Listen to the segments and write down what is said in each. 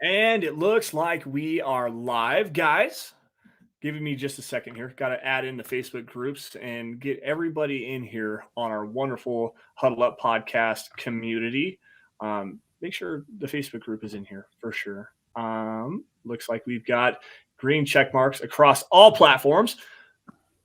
And it looks like we are live, guys. Giving me just a second here. Got to add in the Facebook groups and get everybody in here on our wonderful Huddle Up podcast community. Make sure the Facebook group is in here for sure. Looks like we've got green check marks across all platforms.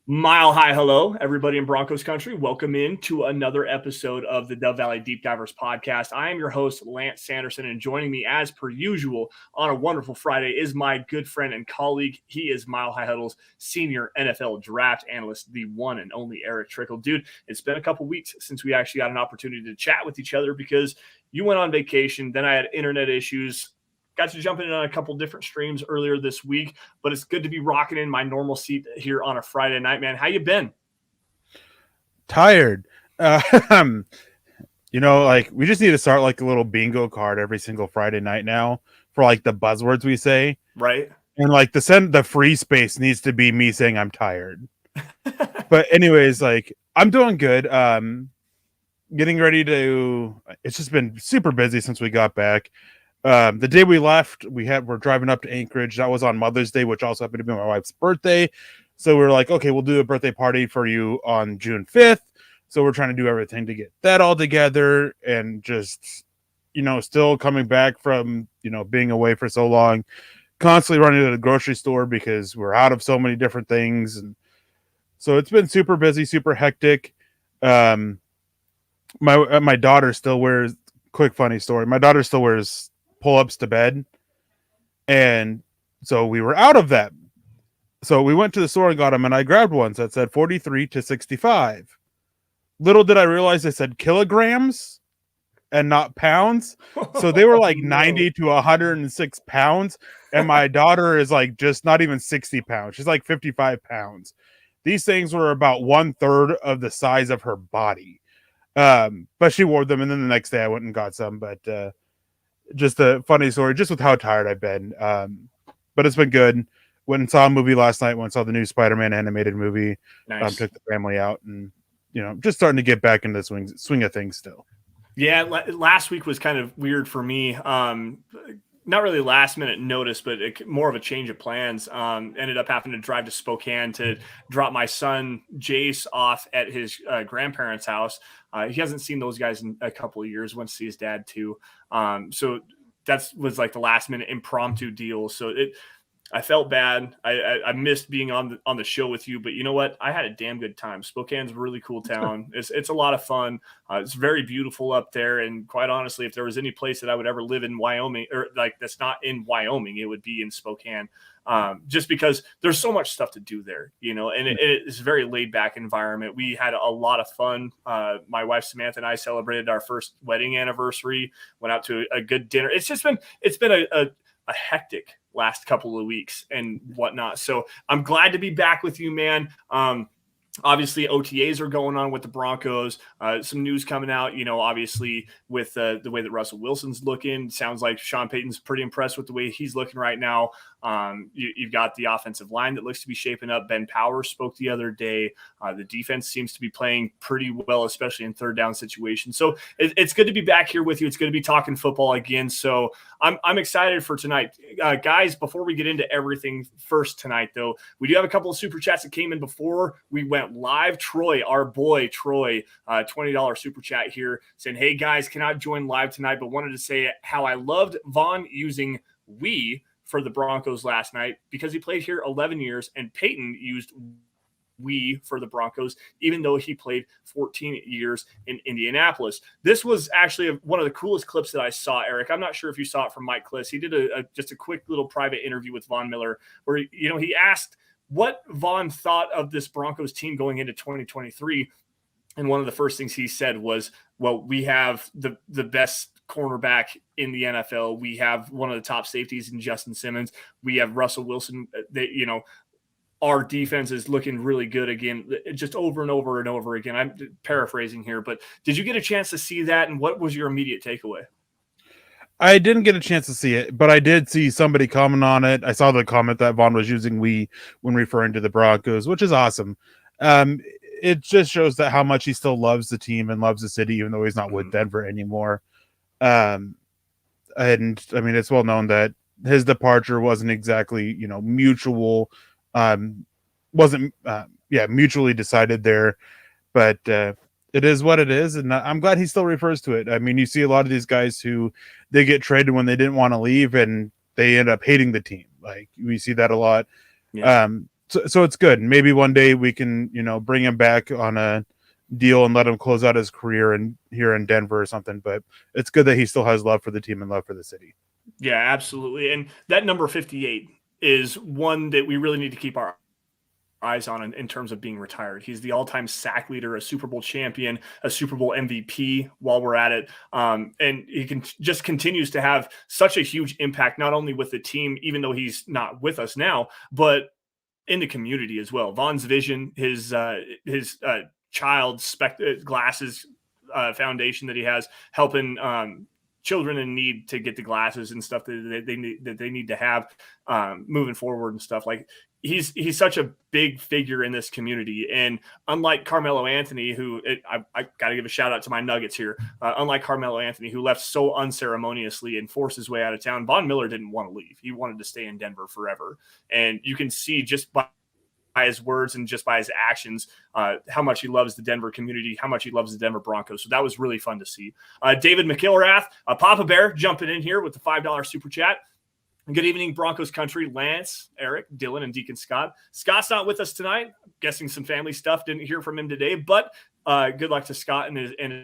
Mile high hello, everybody in Broncos country. Welcome in to another episode of the Dove Valley Deep Divers podcast. I am your host, Lance Sanderson, and joining me as per usual on a wonderful Friday is my good friend and colleague. He is Mile High Huddle's senior NFL draft analyst, the one and only Erick Trickel. Dude, it's been a couple weeks since we actually got an opportunity to chat with each other because you went on vacation, then I had internet issues. Got to jump in on a couple different streams earlier this week, but it's good to be rocking in my normal seat here on a Friday night, man. How you been? Tired. We just need to start like a little bingo card every single Friday night now for like the buzzwords we say. Right. And like the free space needs to be me saying I'm tired. But anyways, like I'm doing good. Getting ready it's just been super busy since we got back. The day we left, we're driving up to Anchorage. That was on Mother's Day, which also happened to be my wife's birthday. So we were like, okay, we'll do a birthday party for you on June 5th. So we're trying to do everything to get that all together and just, still coming back from, being away for so long, constantly running to the grocery store because we're out of so many different things. And so it's been super busy, super hectic. My daughter still wears, quick funny story. My daughter still wears pull-ups to bed, and so we were out of them. So we went to the store and got them, and I grabbed ones that said 43 to 65. Little did I realize they said kilograms and not pounds. So they were like 90 to 106 pounds, and my daughter is like just not even 60 pounds. She's like 55 pounds. These things were about 1/3 of the size of her body. But she wore them, and then the next day I went and got some. But just a funny story, just with how tired I've been. But it's been good. Went and saw a movie last night. Went and saw the new Spider-Man animated movie. Nice. Took the family out, and just starting to get back into the swing of things still. Yeah, last week was kind of weird for me. Not really last minute notice, but more of a change of plans. Ended up having to drive to Spokane to drop my son Jace off at his grandparents' house. He hasn't seen those guys in a couple of years. Went to see his dad too. So that was like the last minute impromptu deal. So I felt bad. I missed being on the show with you, but you know what? I had a damn good time. Spokane's a really cool town. It's a lot of fun. It's very beautiful up there. And quite honestly, if there was any place that I would ever live in Wyoming, or like that's not in Wyoming, it would be in Spokane. Just because there's so much stuff to do there, and it's a very laid back environment. We had a lot of fun. My wife Samantha and I celebrated our first wedding anniversary. Went out to a good dinner. It's been a hectic last couple of weeks and whatnot. So I'm glad to be back with you, man. Obviously, OTAs are going on with the Broncos. Some news coming out, obviously with the way that Russell Wilson's looking. Sounds like Sean Payton's pretty impressed with the way he's looking right now. You've got the offensive line that looks to be shaping up. Ben Powers spoke the other day. The defense seems to be playing pretty well, especially in third down situations. So it's good to be back here with you. It's good to be talking football again. So I'm excited for tonight. Guys, before we get into everything first tonight, though, we do have a couple of super chats that came in before we went live. Troy, our boy Troy, $20 super chat here saying, hey guys, cannot join live tonight, but wanted to say how I loved Vaughn using we for the Broncos last night because he played here 11 years and Peyton used we for the Broncos, even though he played 14 years in Indianapolis. This was actually one of the coolest clips that I saw, Eric. I'm not sure if you saw it from Mike Kliss. He did just a quick little private interview with Von Miller where, he asked what Vaughn thought of this Broncos team going into 2023. And one of the first things he said was, well, we have the best cornerback in the NFL. We have one of the top safeties in Justin Simmons. We have Russell Wilson. Our defense is looking really good again, just over and over and over again. I'm paraphrasing here, but did you get a chance to see that? And what was your immediate takeaway? I didn't get a chance to see it, but I did see somebody comment on it. I saw the comment that Vaughn was using we when referring to the Broncos, which is awesome. It just shows that how much he still loves the team and loves the city, even though he's not with Denver anymore. And I mean, it's well known that his departure wasn't exactly, mutual, wasn't, mutually decided there, but it is what it is. And I'm glad he still refers to it. I mean, you see a lot of these guys who they get traded when they didn't want to leave and they end up hating the team. Like we see that a lot. Yeah. So it's good. Maybe one day we can, bring him back on a deal and let him close out his career here in Denver or something. But it's good that he still has love for the team and love for the city. Yeah, absolutely. And that number 58 is one that we really need to keep our eyes on in terms of being retired. He's the all-time sack leader, a Super Bowl champion, a Super Bowl MVP while we're at it. And he just continues to have such a huge impact, not only with the team, even though he's not with us now, but in the community as well. Vaughn's Vision, his child glasses foundation that he has, helping children in need to get the glasses and stuff that they need to have moving forward and stuff. Like he's such a big figure in this community. And unlike Carmelo Anthony, I got to give a shout out to my Nuggets here. Unlike Carmelo Anthony, who left so unceremoniously and forced his way out of town, Von Miller didn't want to leave. He wanted to stay in Denver forever. And you can see just by his words and just by his actions, how much he loves the Denver community, how much he loves the Denver Broncos. So that was really fun to see. David McIlrath, Papa Bear jumping in here with the $5 super chat. Good evening, Broncos country. Lance, Eric, Dylan, and Deacon Scott. Scott's not with us tonight. I'm guessing some family stuff. Didn't hear from him today, but good luck to Scott and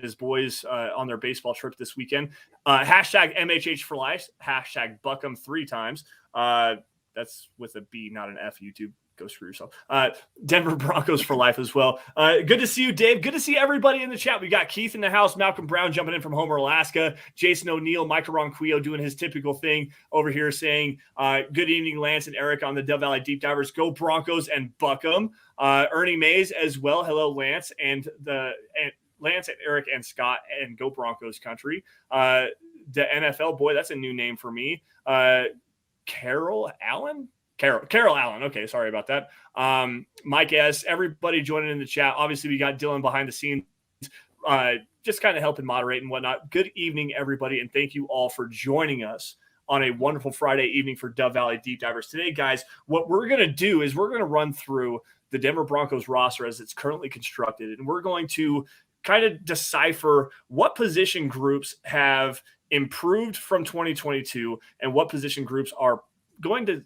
his boys on their baseball trip this weekend. Hashtag MHH for life. Hashtag Buckham 3 times. That's with a B, not an F, YouTube. Go screw yourself. Denver Broncos for life as well. Good to see you, Dave. Good to see everybody in the chat. We got Keith in the house, Malcolm Brown jumping in from Homer, Alaska, Jason O'Neill, Michael Ronquillo doing his typical thing over here saying, good evening, Lance and Eric on the Dove Valley Deep Divers. Go Broncos and Buckham. Ernie Mays as well. Hello, Lance and Lance and Eric and Scott and Go Broncos country. The NFL, boy, that's a new name for me. Carol Allen? Carol Allen. Okay, sorry about that. Mike S., everybody joining in the chat. Obviously, we got Dylan behind the scenes, just kind of helping moderate and whatnot. Good evening, everybody, and thank you all for joining us on a wonderful Friday evening for Dove Valley Deep Divers. Today, guys, what we're going to do is we're going to run through the Denver Broncos roster as it's currently constructed, and we're going to kind of decipher what position groups have improved from 2022 and what position groups are going to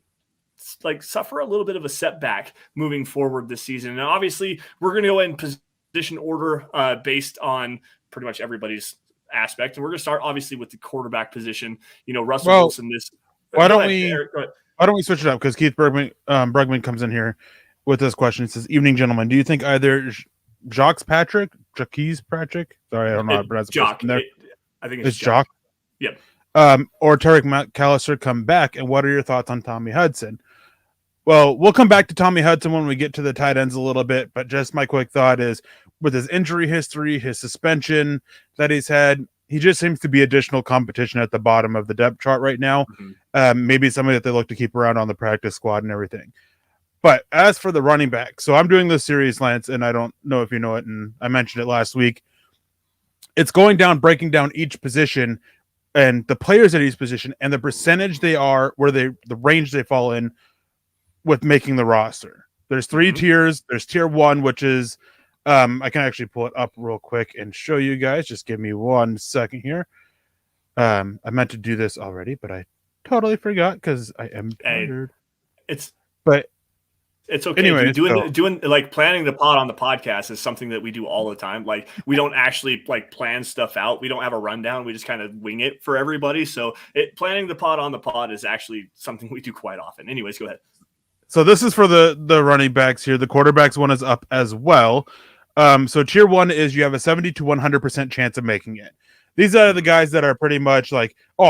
suffer a little bit of a setback moving forward this season. And obviously we're going to go in position order based on pretty much everybody's aspect. And we're going to start obviously with the quarterback position. Russell Wilson. Why don't we switch it up? Because Keith Bergman comes in here with this question. It says, "Evening, gentlemen. Do you think either Jacques Patrick? Sorry, I don't know how to pronounce it. I think it's Jacques. Yep. Or Tarek McAllister come back, and what are your thoughts on Tommy Hudson?" Well, we'll come back to Tommy Hudson when we get to the tight ends a little bit, but just my quick thought is, with his injury history, his suspension that he's had, he just seems to be additional competition at the bottom of the depth chart right now. Mm-hmm. Maybe somebody that they look to keep around on the practice squad and everything. But as for the running back, so I'm doing this series, Lance, and I don't know if you know it, and I mentioned it last week. It's breaking down each position and the players at each position and the percentage they are, the range they fall in with making the roster. There's 3 tiers. There's tier 1, which is, I can actually pull it up real quick and show you guys. Just give me 1 second here. I meant to do this already, but I totally forgot because I am tired. It's okay. Anyway, doing planning the pod on the podcast is something that we do all the time. Like we don't actually plan stuff out. We don't have a rundown. We just kind of wing it for everybody. So planning the pod on the pod is actually something we do quite often. Anyways, go ahead. So this is for the running backs here. The quarterbacks one is up as well. So tier 1 is you have a 70 to 100% chance of making it. These are the guys that are pretty much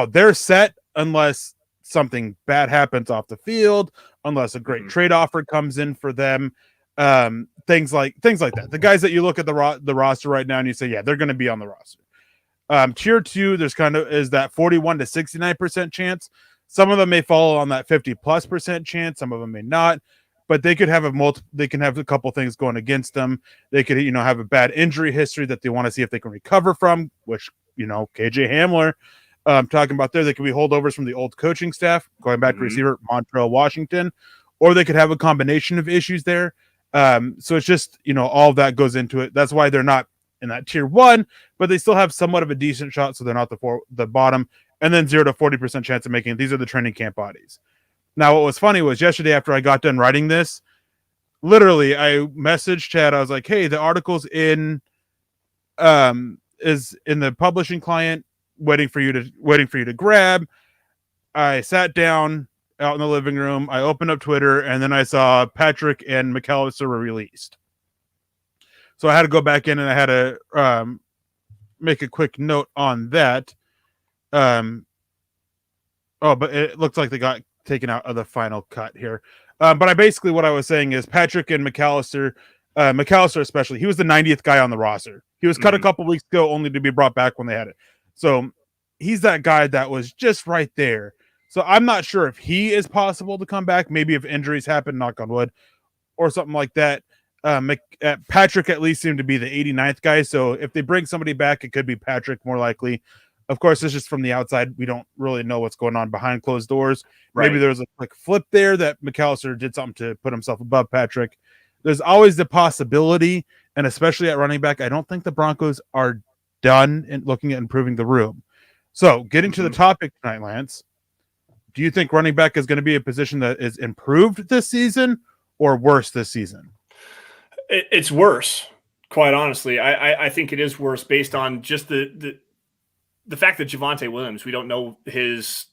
they're set unless something bad happens off the field, unless a great trade offer comes in for them. Things like that. The guys that you look at the roster right now and you say, yeah, they're going to be on the roster. Tier 2, there's is that 41 to 69% chance. Some of them may fall on that 50+% chance. Some of them may not, but they could have they can have a couple things going against them. They could, have a bad injury history that they want to see if they can recover from, which, KJ Hamler talking about there, they could be holdovers from the old coaching staff, going back to receiver Montreal, Washington, or they could have a combination of issues there. So it's just, all of that goes into it. That's why they're not in that tier 1, but they still have somewhat of a decent shot, so they're not the bottom. And then 0 to 40% chance of making it. These are the training camp bodies. Now, what was funny was yesterday after I got done writing this, literally I messaged Chad. I was like, "Hey, the article's is in the publishing client, waiting for you to grab." I sat down out in the living room. I opened up Twitter, and then I saw Patrick and McAllister were released. So I had to go back in and I had to make a quick note on that. But it looks like they got taken out of the final cut here. But what I was saying is Patrick and McAllister, McAllister especially, he was the 90th guy on the roster. He was cut a couple weeks ago only to be brought back when they had it. So he's that guy that was just right there. So I'm not sure if he is possible to come back, maybe if injuries happen, knock on wood, or something like that. Patrick at least seemed to be the 89th guy. So if they bring somebody back, it could be Patrick more likely. Of course, it's just from the outside. We don't really know what's going on behind closed doors. Right. Maybe there was a quick flip there that McAllister did something to put himself above Patrick. There's always the possibility, and especially at running back, I don't think the Broncos are done in looking at improving the room. So getting to the topic tonight, Lance, do you think running back is going to be a position that is improved this season or worse this season? It's worse, quite honestly. I think it is worse based on just the fact that Javonte Williams, we don't know his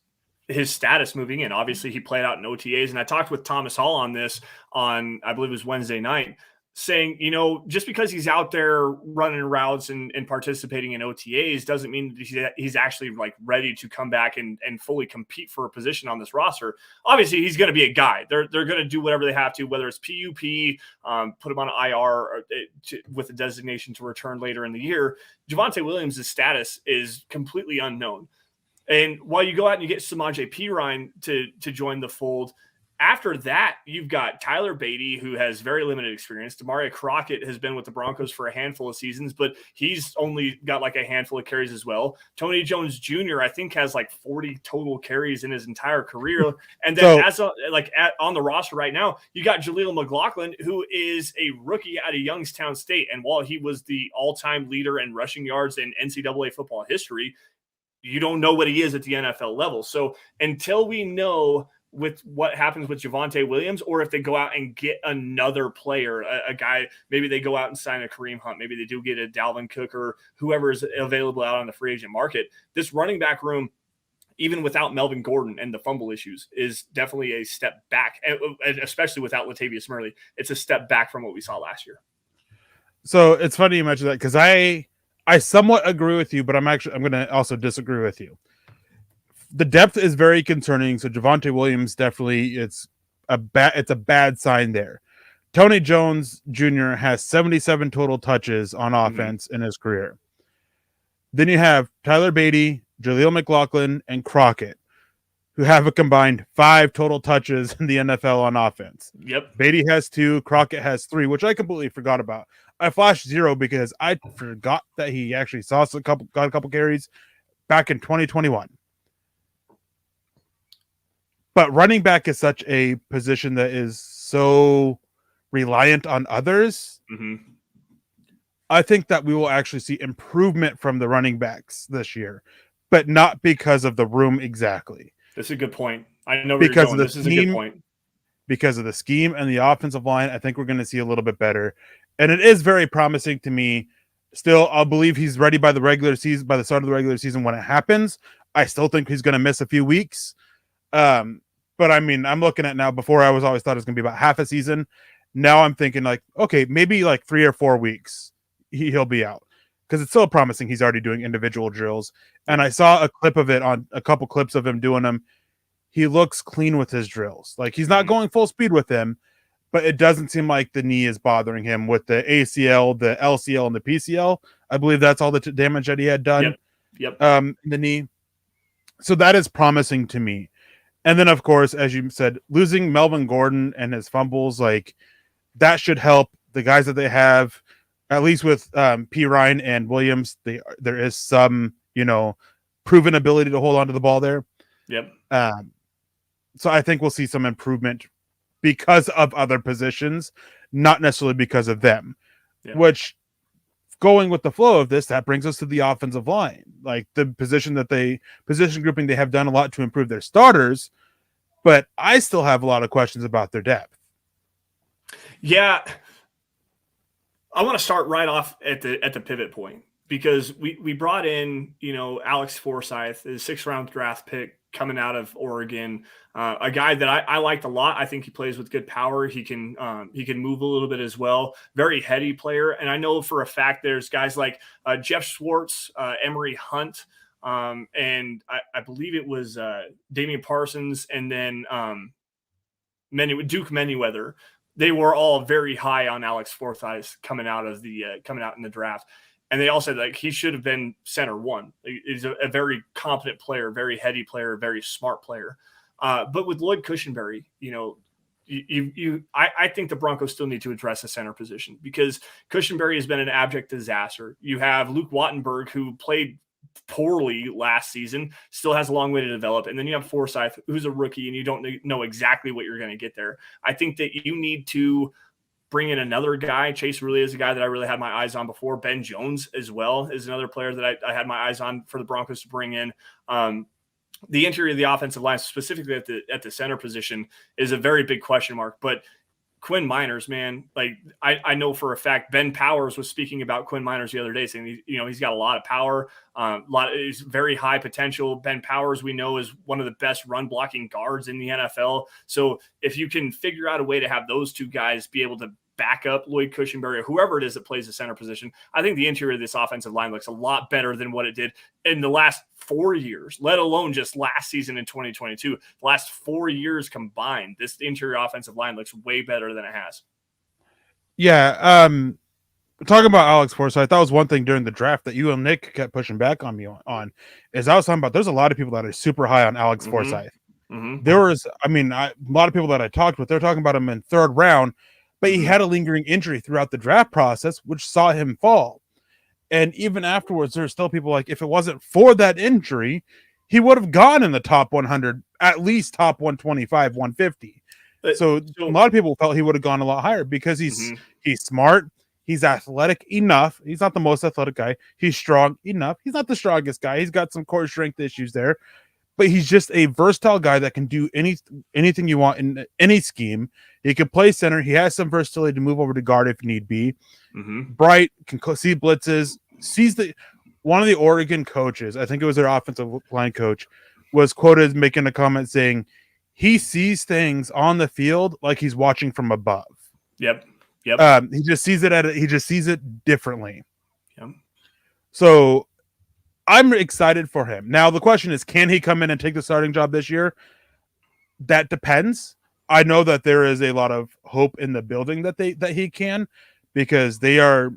status moving in. Obviously, he played out in OTAs, and I talked with Thomas Hall on this on, I believe it was Wednesday night, saying, just because he's out there running routes and participating in OTAs doesn't mean that he's actually like ready to come back and fully compete for a position on this roster. Obviously, he's going to be a guy. They're going to do whatever they have to, whether it's PUP, put him on IR or with a designation to return later in the year. Javonte Williams' status is completely unknown. And while you go out and you get Samaje Perine to join the fold, after that, you've got Tyler Beatty, who has very limited experience. Demaria Crockett has been with the Broncos for a handful of seasons, but he's only got like a handful of carries as well. Tony Jones Jr., I think, has like 40 total carries in his entire career. And then on the roster right now, you got Jaleel McLaughlin, who is a rookie out of Youngstown State. And while he was the all-time leader in rushing yards in NCAA football history, you don't know what he is at the NFL level. So until we know with what happens with Javonte Williams, or if they go out and get another player, a guy, maybe they go out and sign a Kareem Hunt, maybe they do get a Dalvin Cook or whoever is available out on the free agent market, this running back room, even without Melvin Gordon and the fumble issues, is definitely a step back, especially without Latavius Murray. It's a step back from what we saw last year. So it's funny you mentioned that, because I somewhat agree with you, but I'm going to also disagree with you. The depth is very concerning. So Javonte Williams, definitely, it's a bad sign there. Tony Jones Jr. has 77 total touches on offense in his career. Then you have Tyler Beatty, Jaleel McLaughlin, and Crockett, who have a combined 5 total touches in the NFL on offense. Yep. Beatty has 2, Crockett has 3, which I completely forgot about. I flashed 0 because I forgot that he actually got a couple carries back in 2021. But running back is such a position that is so reliant on others. I think that we will actually see improvement from the running backs this year, but not because of the room exactly. That's a good point. I know where you're going. This is a good point. Because of the scheme and the offensive line, I think we're going to see a little bit better. And it is very promising to me. Still, I'll believe he's ready by the start of the regular season when it happens. I still think he's going to miss a few weeks. But I mean, I'm looking at now, before I was always thought it was going to be about half a season. Now I'm thinking like, okay, maybe like 3 or 4 weeks he'll be out, because it's so promising. He's already doing individual drills. And I saw a clip of it on a couple clips of him doing them. He looks clean with his drills. Like, he's not going full speed with them, but it doesn't seem like the knee is bothering him with the ACL, the LCL, and the PCL. I believe that's all the damage that he had done. Yep. In the knee. So that is promising to me. And then, of course, as you said, losing Melvin Gordon and his fumbles, like, that should help the guys that they have, at least with Perine and Williams. There is some, proven ability to hold on to the ball there. Yep. So I think we'll see some improvement because of other positions, not necessarily because of them. Yep. Which, going with the flow of this, that brings us to the offensive line. Like the position grouping, they have done a lot to improve their starters, but I still have a lot of questions about their depth. Yeah. I want to start right off at the pivot point, because we brought in, Alex Forsyth, the 6th round draft pick coming out of Oregon, a guy that I liked a lot. I think he plays with good power. He can move a little bit as well. Very heady player. And I know for a fact there's guys like Jeff Schwartz, Emery Hunt, and I believe it was Damian Parsons, and then Duke Manyweather. They were all very high on Alex Forsyth coming out in the draft. And they all said like he should have been center one. He's a very competent player, very heady player, very smart player. But with Lloyd Cushenberry, I think the Broncos still need to address the center position, because Cushenberry has been an abject disaster. You have Luke Wattenberg, who played poorly last season, still has a long way to develop. And then you have Forsyth, who's a rookie, and you don't know exactly what you're going to get there. I think that you need to bring in another guy. Chase really is a guy that I really had my eyes on before. Ben Jones as well is another player that I had my eyes on for the Broncos to bring in. The interior of the offensive line, specifically at the center position, is a very big question mark. But Quinn Miners, man, like I know for a fact Ben Powers was speaking about Quinn Miners the other day, saying he's got a lot of power, he's very high potential. Ben Powers, we know, is one of the best run blocking guards in the NFL. So if you can figure out a way to have those two guys be able to back up Lloyd Cushenberry or whoever it is that plays the center position, I think the interior of this offensive line looks a lot better than what it did in the last 4 years, let alone just last season in 2022. The last 4 years combined, this interior offensive line looks way better than it has. Yeah. Talking about Alex Forsyth, that was one thing during the draft that you and Nick kept pushing back on me on, is I was talking about there's a lot of people that are super high on Alex Forsyth. Mm-hmm. There was, a lot of people that I talked with, they're talking about him in 3rd round, but he had a lingering injury throughout the draft process, which saw him fall. And even afterwards, there's still people like, if it wasn't for that injury, he would have gone in the top 100, at least top 125, 150. So a lot of people felt he would have gone a lot higher because he's smart. He's athletic enough. He's not the most athletic guy. He's strong enough. He's not the strongest guy. He's got some core strength issues there. But he's just a versatile guy that can do anything you want in any scheme. He can play center. He has some versatility to move over to guard if need be. Bright, can see blitzes. One of the Oregon coaches, I think it was their offensive line coach, was quoted making a comment saying he sees things on the field like he's watching from above. Yep. He just sees it differently. Yep. So I'm excited for him. Now, the question is, can he come in and take the starting job this year? That depends. I know that there is a lot of hope in the building that he can, because they are.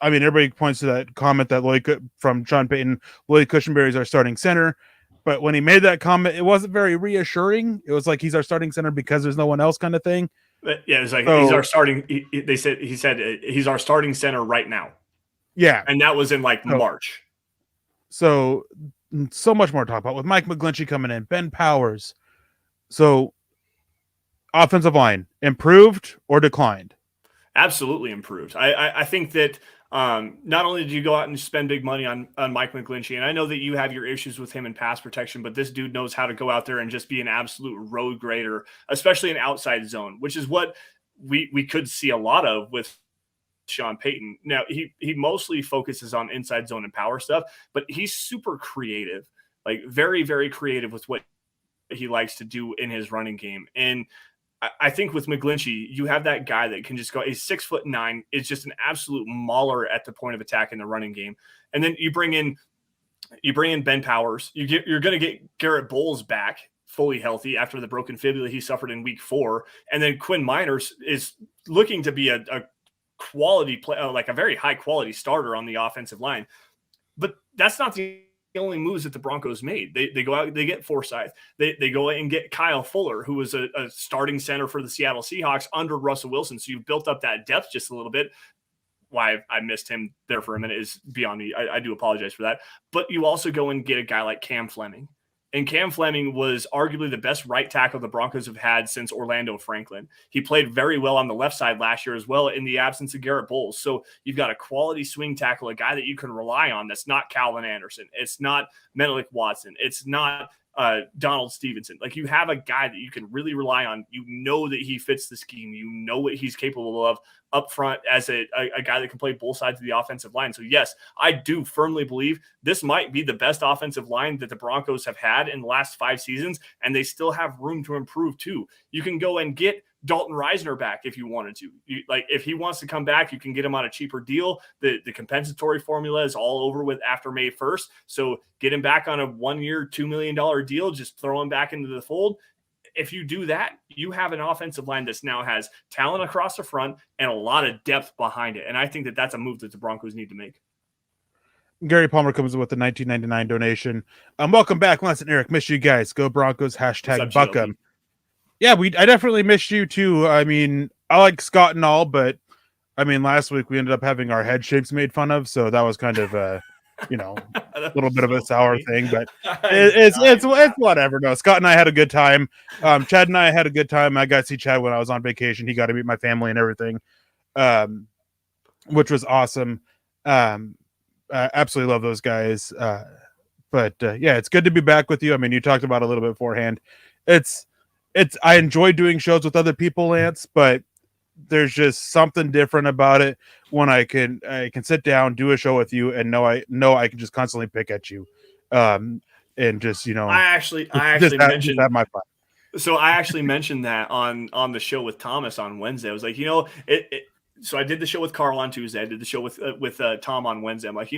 Everybody points to that comment that from Sean Payton, Lloyd Cushenberry is our starting center. But when he made that comment, it wasn't very reassuring. It was like he's our starting center because there's no one else kind of thing. Yeah, it's like he's our starting. He said he's our starting center right now. Yeah, and that was in March. So much more to talk about with Mike McGlinchey coming in, Ben Powers. So offensive line improved or declined? Absolutely improved. I think that not only did you go out and spend big money on Mike McGlinchey, and I know that you have your issues with him in pass protection, but this dude knows how to go out there and just be an absolute road grader, especially in outside zone, which is what we could see a lot of with Sean Payton. Now he mostly focuses on inside zone and power stuff, but he's super creative, like very, very creative with what he likes to do in his running game. And I think with McGlinchey, you have that guy that can just go. He's 6'9", is just an absolute mauler at the point of attack in the running game. And then you bring in Ben Powers. You're going to get Garrett Bowles back fully healthy after the broken fibula he suffered in week 4. And then Quinn Miners is looking to be a quality play, like a very high quality starter on the offensive line. But that's not the only moves that the Broncos made. They go out, they get Forsyth. They go and get Kyle Fuller, who was a starting center for the Seattle Seahawks under Russell Wilson. So you've built up that depth just a little bit. why I missed him there for a minute is beyond me. I do apologize for that. But you also go and get a guy like Cam Fleming. And Cam Fleming was arguably the best right tackle the Broncos have had since Orlando Franklin. He played very well on the left side last year as well in the absence of Garrett Bowles. So you've got a quality swing tackle, a guy that you can rely on that's not Calvin Anderson. It's not Menelik Watson. It's not Donald Stevenson. Like, you have a guy that you can really rely on. You know that he fits the scheme. You know what he's capable of up front as a guy that can play both sides of the offensive line. So yes, I do firmly believe this might be the best offensive line that the Broncos have had in the last 5 seasons, and they still have room to improve too. You can go and get Dalton Reisner back if you wanted to. If he wants to come back, you can get him on a cheaper deal. The compensatory formula is all over with after May 1st. So get him back on a 1-year, $2 million deal. Just throw him back into the fold. If you do that, you have an offensive line that now has talent across the front and a lot of depth behind it. And I think that that's a move that the Broncos need to make. Gary Palmer comes with the $19.99 donation. Welcome back, Lance and Eric. Miss you guys. Go Broncos. Hashtag Buckham. Yeah, I definitely missed you too. I mean, I like Scott and all, but I mean, last week we ended up having our head shapes made fun of, so that was kind of a little bit of a sour thing, but it's whatever. No, Scott and I had a good time. Chad and I had a good time. I got to see Chad when I was on vacation. He got to meet my family and everything, which was awesome. Absolutely love those guys. But yeah, it's good to be back with you. I mean, you talked about it a little bit beforehand. I enjoy doing shows with other people, Lance, but there's just something different about it when I can sit down, do a show with you, and know I can just constantly pick at you, and just I actually mentioned have my fun. So I actually mentioned that on the show with Thomas on Wednesday. I was like, so I did the show with Carl on Tuesday. I did the show with Tom on Wednesday. I'm like,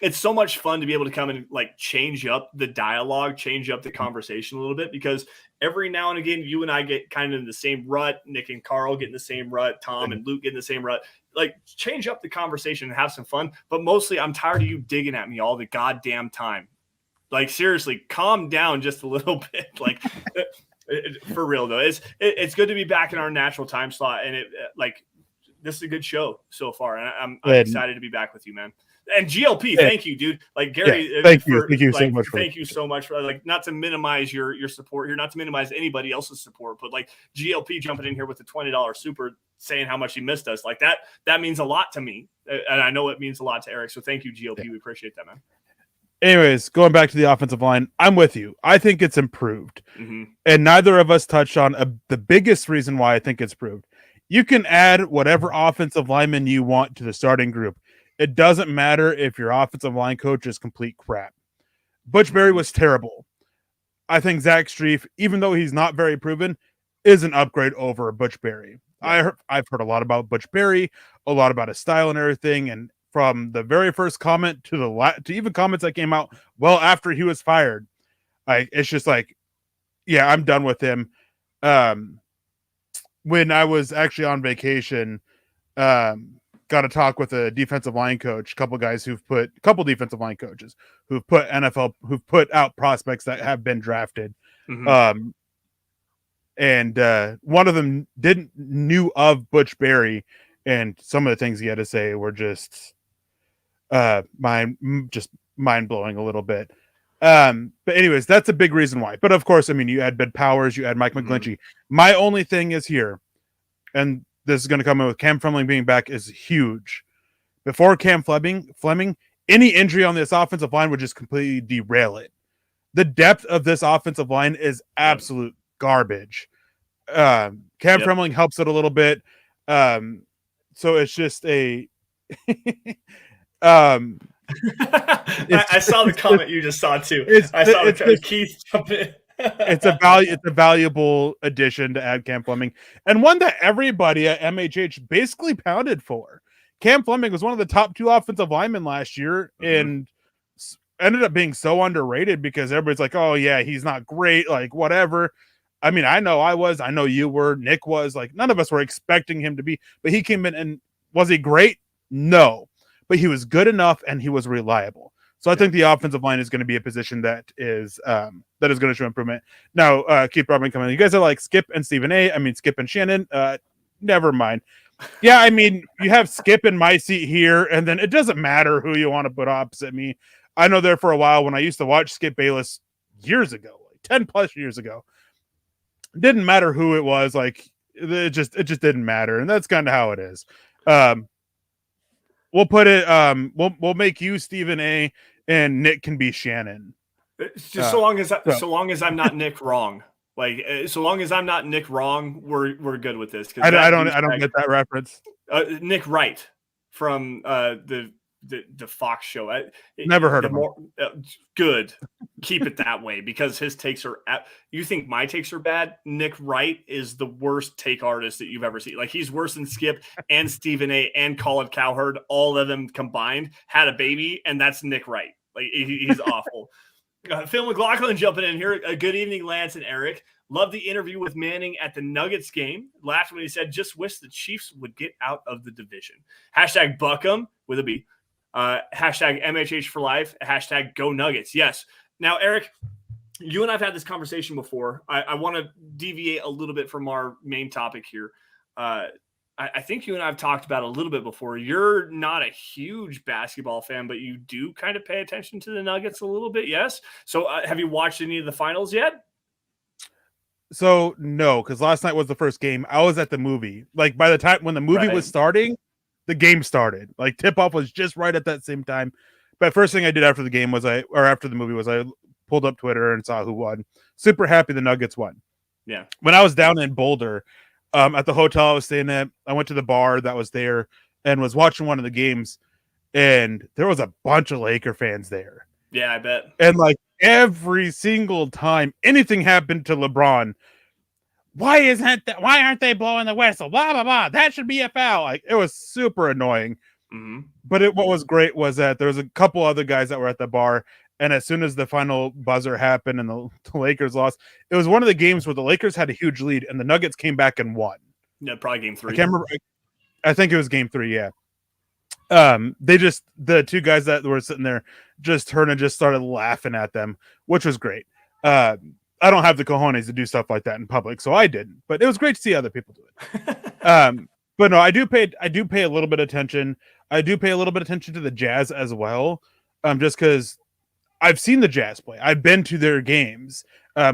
it's so much fun to be able to come and like change up the dialogue, change up the conversation a little bit, because every now and again, you and I get kind of in the same rut. Nick and Carl get in the same rut. Tom and Luke get in the same rut. Like, change up the conversation and have some fun. But mostly, I'm tired of you digging at me all the goddamn time. Like, seriously, calm down just a little bit. Like, for real though, it's good to be back in our natural time slot, and this is a good show so far, and I'm excited to be back with you, man. And GLP, thank you, dude. Like, Gary, thank you so much. Thank you so much for, like, not to minimize your support here, not to minimize anybody else's support, but like GLP jumping in here with the $20 super, saying how much he missed us, like that means a lot to me, and I know it means a lot to Eric. So thank you, GLP. Yeah. We appreciate that, man. Anyways, going back to the offensive line, I'm with you. I think it's improved, and neither of us touched on the biggest reason why I think it's improved. You can add whatever offensive lineman you want to the starting group. It doesn't matter if your offensive line coach is complete crap. Butch Berry was terrible. I think Zach Strief, even though he's not very proven, is an upgrade over Butch Berry. Yeah. I've heard a lot about Butch Berry, a lot about his style and everything, and from the very first comment to even comments that came out well after he was fired, it's just like, yeah, I'm done with him. When I was actually on vacation, got to talk with a defensive line coach, a couple defensive line coaches who've put out prospects that have been drafted. And one of them knew of Butch Berry, and some of the things he had to say were just mind blowing a little bit. But anyways, that's a big reason why. But of course, I mean, you had Ben Powers, you had Mike McGlinchey. My only thing is here, and this is going to come in with Cam Fleming being back, is huge. Before Cam Fleming, any injury on this offensive line would just completely derail it. The depth of this offensive line is absolute garbage. Cam Fleming helps it a little bit. So it's just a I saw the comment you just saw too. Keith jump in. It's a valuable addition to add Cam Fleming, and one that everybody at MHH basically pounded for. Cam Fleming was one of the top 2 offensive linemen last year, and ended up being so underrated because everybody's like, oh yeah, he's not great, like whatever. I mean, I know you were, Nick was, like, none of us were expecting him to be, but he came in, and was he great? No, but he was good enough and he was reliable. So I think the offensive line is going to be a position that is going to show improvement. Now, Keith Robin coming in. You guys are like Skip and Stephen A. I mean, Skip and Shannon. never mind. Yeah, I mean, you have Skip in my seat here, and then it doesn't matter who you want to put opposite me. I know there for a while when I used to watch Skip Bayless years ago, like 10 plus years ago. It didn't matter who it was, like it just didn't matter, and that's kind of how it is. We'll put it we'll make you Stephen A and Nick can be Shannon. It's just so long as I'm not Nick wrong. Like so long as I'm not Nick wrong, we're good with this. I don't get that reference. Nick Wright from the Fox show. Never heard of him. Good. Keep it that way because his takes are. You think my takes are bad? Nick Wright is the worst take artist that you've ever seen. Like he's worse than Skip and Stephen A. and Colin Cowherd. All of them combined had a baby, and that's Nick Wright. Like he's awful. Phil McLaughlin jumping in here. Good evening, Lance and Eric. Love the interview with Manning at the Nuggets game. Laughed when he said, just wish the Chiefs would get out of the division. Hashtag Buckham with a B. Hashtag MHH for life. Hashtag Go Nuggets. Yes. Now, Eric, you and I have had this conversation before. I want to deviate a little bit from our main topic here. I think you and I have talked about a little bit before. You're not a huge basketball fan, but you do kind of pay attention to the Nuggets a little bit, yes? So have you watched any of the finals yet? So, no, because last night was the first game. I was at the movie. Like, by the time when the movie was starting, the game started. Like, tip-off was just right at that same time. But first thing I did after the game was after the movie was I pulled up Twitter and saw who won. Super happy the Nuggets won. Yeah. When I was down in Boulder, at the hotel I was staying at, I went to the bar that was there and was watching one of the games, and there was a bunch of Laker fans there. Yeah, I bet. And like every single time anything happened to LeBron, why aren't they blowing the whistle? Blah blah blah. That should be a foul. Like it was super annoying. Mm-hmm. But what was great was that there was a couple other guys that were at the bar. And as soon as the final buzzer happened and the Lakers lost, it was one of the games where the Lakers had a huge lead and the Nuggets came back and won. Yeah, probably game 3. I can't remember. I think it was game 3. Yeah. The two guys that were sitting there just turned and just started laughing at them, which was great. I don't have the cojones to do stuff like that in public, so I didn't. But it was great to see other people do it. But no, I do pay a little bit of attention. I do pay a little bit of attention to the Jazz as well. Just because I've seen the Jazz play. I've been to their games,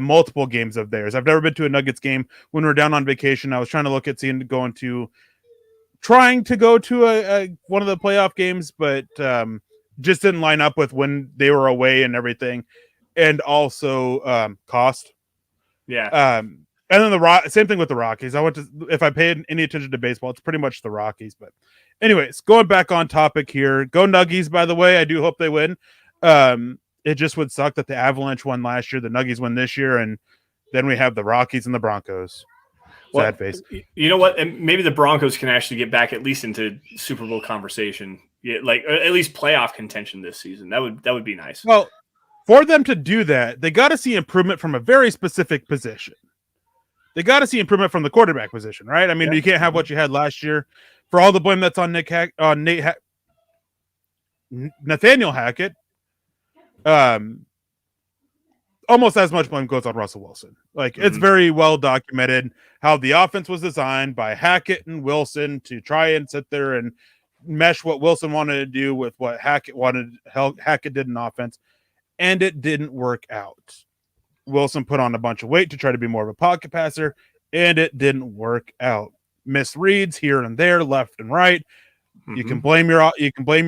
multiple games of theirs. I've never been to a Nuggets game. When we're down on vacation, I was trying to look at trying to go to a one of the playoff games, but just didn't line up with when they were away and everything, and also cost. Yeah. And then same thing with the Rockies. If I paid any attention to baseball, it's pretty much the Rockies. But anyways, going back on topic here, go Nuggies. By the way, I do hope they win. It just would suck that the Avalanche won last year, the Nuggies win this year, and then we have the Rockies and the Broncos. Sad face. You know what? And maybe the Broncos can actually get back at least into Super Bowl conversation, like at least playoff contention this season. That would be nice. Well, for them to do that, they got to see improvement from a very specific position. They got to see improvement from the quarterback position, right? I mean, You can't have what you had last year. For all the blame that's on Nathaniel Hackett, almost as much blame goes on Russell Wilson. Like It's very well documented how the offense was designed by Hackett and Wilson to try and sit there and mesh what Wilson wanted to do with what Hackett did in offense, and it didn't work out. Wilson put on a bunch of weight to try to be more of a pocket passer, and it didn't work out. Misreads here and there, left and right. Mm-hmm. You can blame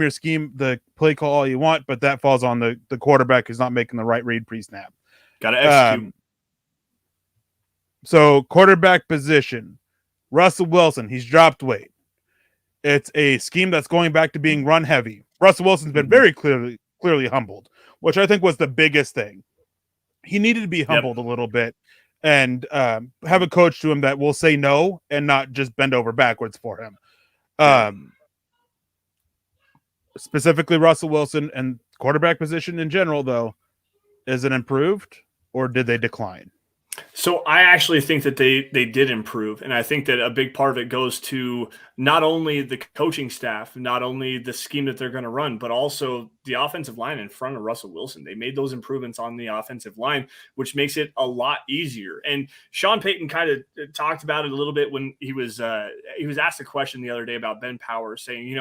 your scheme, the play call all you want, but that falls on the quarterback who's not making the right read pre-snap. Got to execute. So quarterback position, Russell Wilson, he's dropped weight. It's a scheme that's going back to being run heavy. Russell Wilson's been very clearly humbled, which I think was the biggest thing. He needed to be humbled a little bit and have a coach to him that will say no and not just bend over backwards for him. Specifically Russell Wilson and quarterback position in general, though, is it improved or did they decline? So I actually think that they did improve, and I think that a big part of it goes to not only the coaching staff, not only the scheme that they're going to run, but also the offensive line in front of Russell Wilson. They made those improvements on the offensive line, which makes it a lot easier. And Sean Payton kind of talked about it a little bit when he was asked a question the other day about Ben Powers, saying,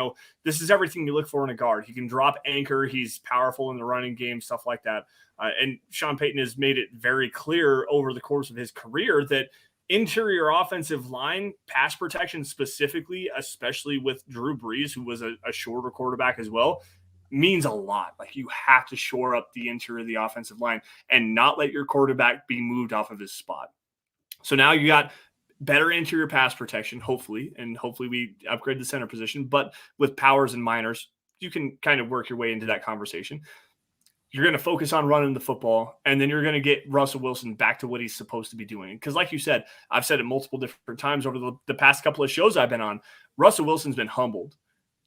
this is everything you look for in a guard. He can drop anchor, he's powerful in the running game, stuff like that. And Sean Payton has made it very clear over the course of his career that interior offensive line pass protection specifically, especially with Drew Brees, who was a shorter quarterback as well, means a lot. Like, you have to shore up the interior of the offensive line and not let your quarterback be moved off of his spot. So now you got better interior pass protection, hopefully, and hopefully we upgrade the center position. But with Powers and Miners, you can kind of work your way into that conversation. You're going to focus on running the football, and then you're going to get Russell Wilson back to what he's supposed to be doing. Because like you said, I've said it multiple different times over the past couple of shows I've been on, Russell Wilson's been humbled.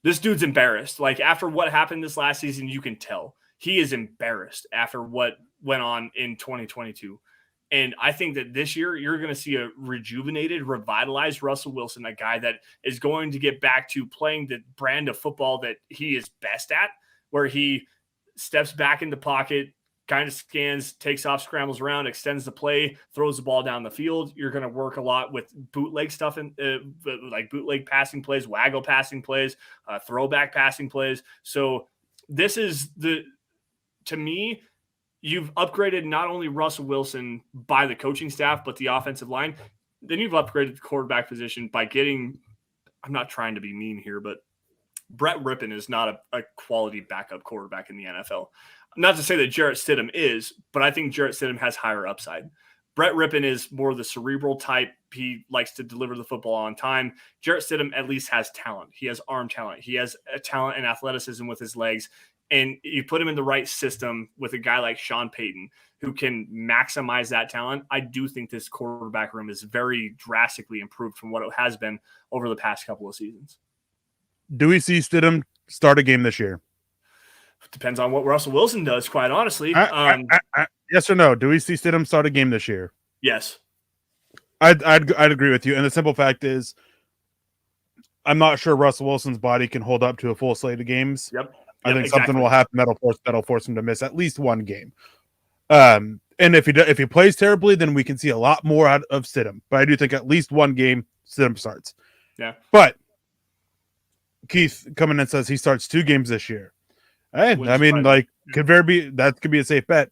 This dude's embarrassed. Like, after what happened this last season, you can tell. He is embarrassed after what went on in 2022. And I think that this year you're going to see a rejuvenated, revitalized Russell Wilson, a guy that is going to get back to playing the brand of football that he is best at, where he steps back in the pocket, kind of scans, takes off, scrambles around, extends the play, throws the ball down the field. You're going to work a lot with bootleg stuff, like bootleg passing plays, waggle passing plays, throwback passing plays. So this is to me, you've upgraded not only Russell Wilson by the coaching staff, but the offensive line. Then you've upgraded the quarterback position by getting, I'm not trying to be mean here, but Brett Rippon is not a quality backup quarterback in the NFL. Not to say that Jarrett Stidham is, but I think Jarrett Stidham has higher upside. Brett Rippon is more the cerebral type. He likes to deliver the football on time. Jarrett Stidham at least has talent. He has arm talent. He has a talent and athleticism with his legs. And you put him in the right system with a guy like Sean Payton who can maximize that talent. I do think this quarterback room is very drastically improved from what it has been over the past couple of seasons. Do we see Stidham start a game this year? Depends on what Russell Wilson does, quite honestly. Yes or no? Do we see Stidham start a game this year? Yes. I'd agree with you. And the simple fact is, I'm not sure Russell Wilson's body can hold up to a full slate of games. Yep. I think something will happen that'll force him to miss at least one game. And if he plays terribly, then we can see a lot more out of Stidham. But I do think at least one game Stidham starts. Yeah. But Keith coming in says he starts 2 games this year. Hey, I mean, like, could be a safe bet.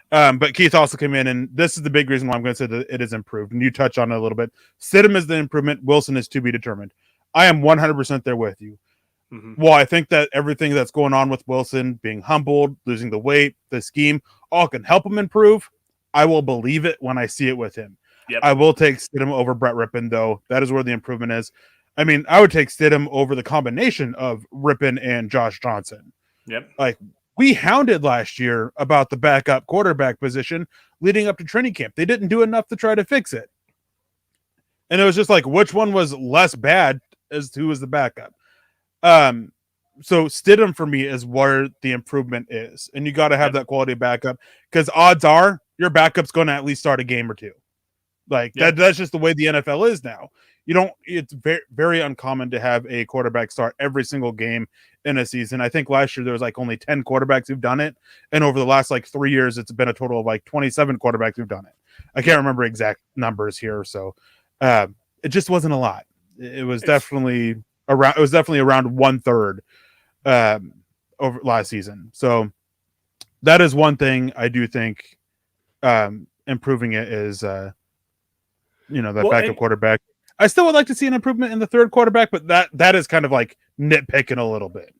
But Keith also came in, and this is the big reason why I'm going to say that it is improved. And you touch on it a little bit. Stidham is the improvement. Wilson is to be determined. I am 100% there with you. Mm-hmm. Well, I think that everything that's going on with Wilson, being humbled, losing the weight, the scheme, all can help him improve. I will believe it when I see it with him. Yep. I will take Stidham over Brett Rippon, though. That is where the improvement is. I mean, I would take Stidham over the combination of Rippon and Josh Johnson. Yep. Like, we hounded last year about the backup quarterback position leading up to training camp. They didn't do enough to try to fix it. And it was just like, which one was less bad as to who was the backup? So Stidham for me is where the improvement is. And you got to have that quality backup, because odds are your backup's going to at least start a game or two. Like that's just the way the NFL is now. It's very, very uncommon to have a quarterback start every single game in a season. I think last year there was like only 10 quarterbacks who've done it. And over the last like 3 years, it's been a total of like 27 quarterbacks who've done it. I can't remember exact numbers here. So it just wasn't a lot. It was definitely around 1/3 over last season. So that is one thing I do think improving it is, backup quarterback. I still would like to see an improvement in the third quarterback, but that is kind of like nitpicking a little bit.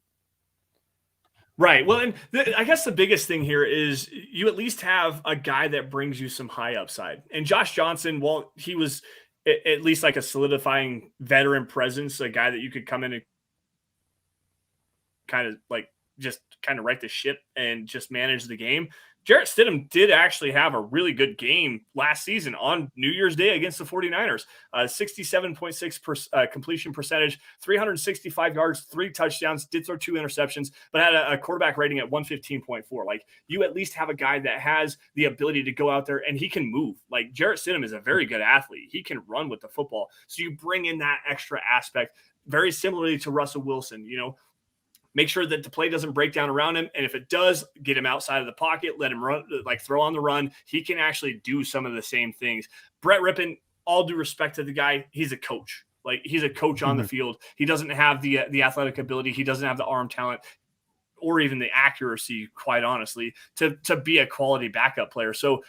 Right. Well, and I guess the biggest thing here is you at least have a guy that brings you some high upside. And Josh Johnson, well, he was at least like a solidifying veteran presence, a guy that you could come in and kind of right the ship and just manage the game. Jarrett Stidham did actually have a really good game last season on New Year's Day against the 49ers. 67.6% completion percentage, 365 yards, 3 touchdowns, did throw 2 interceptions, but had a quarterback rating at 115.4. Like, you at least have a guy that has the ability to go out there and he can move. Like, Jarrett Stidham is a very good athlete. He can run with the football. So you bring in that extra aspect, very similarly to Russell Wilson, make sure that the play doesn't break down around him. And if it does, get him outside of the pocket, let him run, like throw on the run. He can actually do some of the same things. Brett Rippon, all due respect to the guy, he's a coach. Like, he's a coach on the field. He doesn't have the athletic ability. He doesn't have the arm talent or even the accuracy, quite honestly, to be a quality backup player. So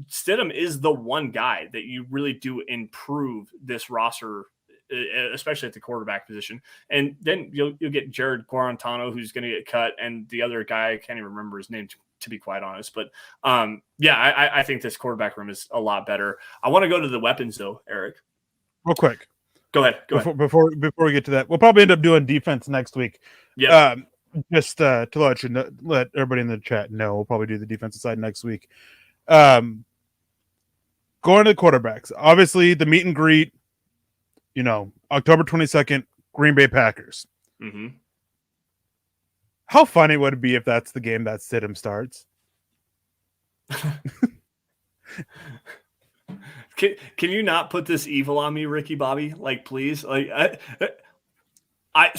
Stidham is the one guy that you really do improve this roster, especially at the quarterback position. And then you'll get Jared Guarantano, who's going to get cut, and the other guy, I can't even remember his name, to be quite honest. But I think this quarterback room is a lot better. I want to go to the weapons, though, Eric. Real quick. Go ahead. Before we get to that, we'll probably end up doing defense next week. Yeah. Just to let everybody in the chat know, we'll probably do the defensive side next week. Going to the quarterbacks, obviously the meet and greet, October 22nd, Green Bay Packers. Mm-hmm. How funny would it be if that's the game that Stidham starts? Can you not put this evil on me, Ricky Bobby? Like, please. Like, I've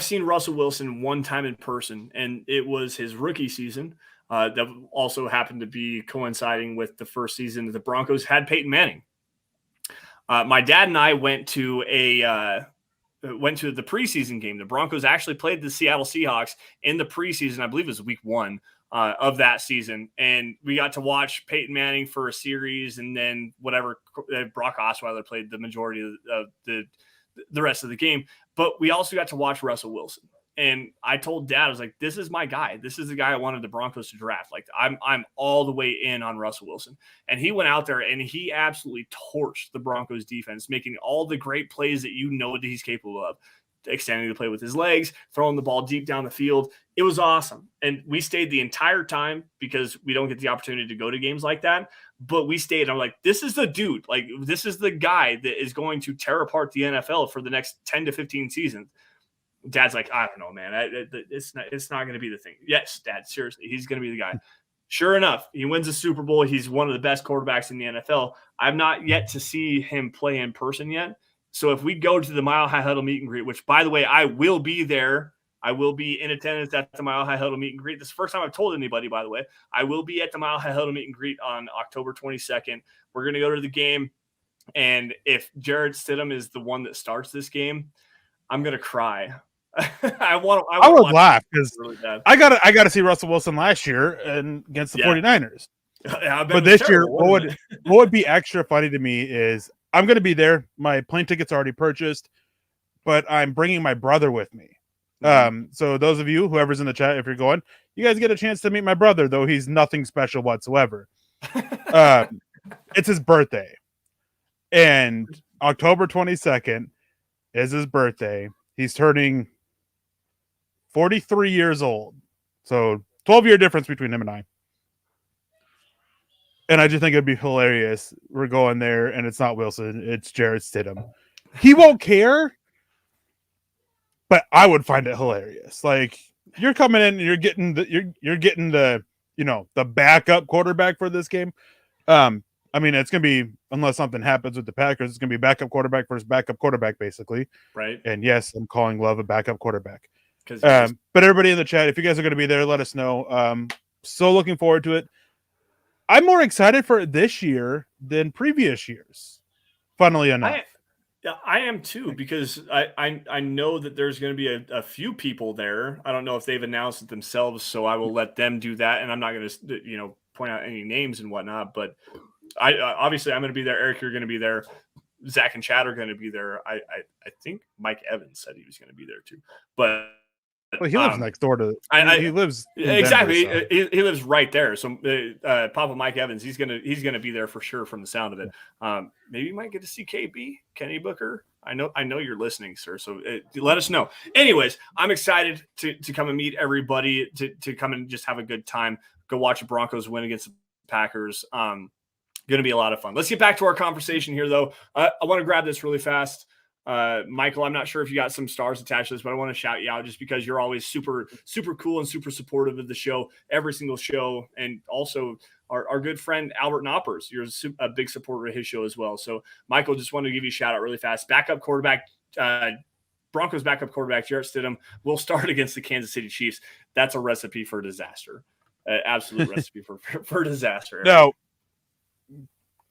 seen Russell Wilson one time in person, and it was his rookie season. That also happened to be coinciding with the first season that the Broncos had Peyton Manning. My dad and I went to the preseason game. The Broncos actually played the Seattle Seahawks in the preseason. I believe it was week 1 of that season. And we got to watch Peyton Manning for a series, and then Brock Osweiler played the majority of the rest of the game. But we also got to watch Russell Wilson. And I told Dad, I was like, this is my guy. This is the guy I wanted the Broncos to draft. Like, I'm all the way in on Russell Wilson. And he went out there and he absolutely torched the Broncos defense, making all the great plays that that he's capable of. Extending the play with his legs, throwing the ball deep down the field. It was awesome. And we stayed the entire time because we don't get the opportunity to go to games like that. But we stayed. I'm like, this is the dude. Like, this is the guy that is going to tear apart the NFL for the next 10 to 15 seasons. Dad's like, I don't know, man. It's not going to be the thing. Yes, Dad, seriously, he's going to be the guy. Sure enough, he wins the Super Bowl. He's one of the best quarterbacks in the NFL. I've not yet to see him play in person yet. So if we go to the Mile High Huddle meet and greet, which, by the way, I will be there. I will be in attendance at the Mile High Huddle meet and greet. This is the first time I've told anybody, by the way. I will be at the Mile High Huddle meet and greet on October 22nd. We're going to go to the game. And if Jared Stidham is the one that starts this game, I'm going to cry. I would laugh because really I got to see Russell Wilson last year against the 49ers. But this year, what would be extra funny to me is I'm going to be there. My plane ticket's already purchased, but I'm bringing my brother with me. Mm-hmm. So those of you, whoever's in the chat, if you're going, you guys get a chance to meet my brother, though he's nothing special whatsoever. It's his birthday, and October 22nd is his birthday. He's turning 43 years old. So 12-year difference between him and I. And I just think it'd be hilarious. We're going there and it's not Wilson, it's Jared Stidham. He won't care, but I would find it hilarious. Like, you're coming in and you're getting the the backup quarterback for this game. I mean, it's gonna be, unless something happens with the Packers, it's gonna be backup quarterback versus backup quarterback, basically. Right. And yes, I'm calling Love a backup quarterback. But everybody in the chat, if you guys are going to be there, let us know. So looking forward to it. I'm more excited for it this year than previous years, funnily enough. I am too, because I know that there's going to be a few people there. I don't know if they've announced it themselves, so I will let them do that. And I'm not going to point out any names and whatnot. But obviously I'm going to be there. Eric, you're going to be there. Zach and Chad are going to be there. I think Mike Evans said he was going to be there too. But Well, he lives next door to. He lives in exactly. Denver, so. He lives right there. So Papa Mike Evans, he's gonna be there for sure from the sound of it. Maybe you might get to see KB Kenny Booker. I know you're listening, sir. So let us know. Anyways, I'm excited to come and meet everybody, to come and just have a good time. Go watch the Broncos win against the Packers. Going to be a lot of fun. Let's get back to our conversation here, though. I want to grab this really fast. Michael, I'm not sure if you got some stars attached to this, but I want to shout you out just because you're always super, super cool and super supportive of the show, every single show. And also our good friend, Albert Knoppers, you're a big supporter of his show as well. So Michael, just wanted to give you a shout out really fast. Backup quarterback, Broncos backup quarterback, Jarrett Stidham will start against the Kansas City Chiefs. That's a recipe for disaster. Absolute recipe for disaster. Now,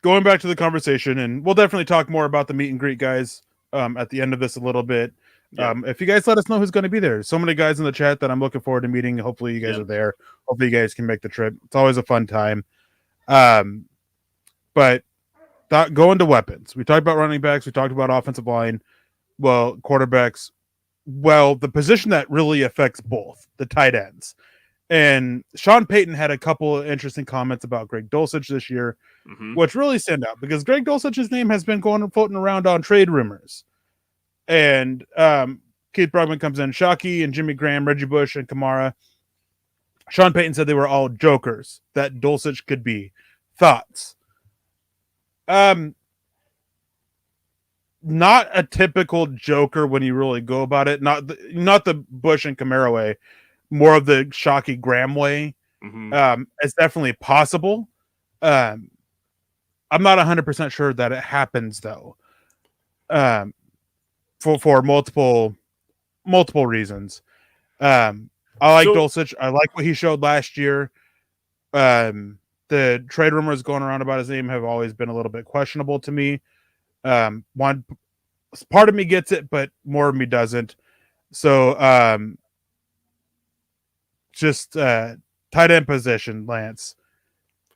going back to the conversation, and we'll definitely talk more about the meet and greet guys at the end of this a little bit. Yeah. If you guys let us know who's going to be there. So many guys in the chat that I'm looking forward to meeting. Hopefully you guys are there. Hopefully you guys can make the trip. It's always a fun time. But going to weapons. We talked about running backs. We talked about offensive line. Well, quarterbacks. Well, the position that really affects both, the tight ends. And Sean Payton had a couple of interesting comments about Greg Dulcich this year, which really stand out because Greg Dulcich's name has been floating around on trade rumors. And Keith Brugman comes in, Shockey and Jimmy Graham, Reggie Bush and Kamara. Sean Payton said they were all jokers that Dulcich could be. Thoughts? Not a typical joker when you really go about it. Not the Bush and Kamara way. More of the Shockey Graham way. It's definitely possible. I'm not 100% sure that it happens though. For multiple reasons. I like Dulcich. I like what he showed last year. The trade rumors going around about his name have always been a little bit questionable to me. One part of me gets it, but more of me doesn't. So, just tight end position, Lance.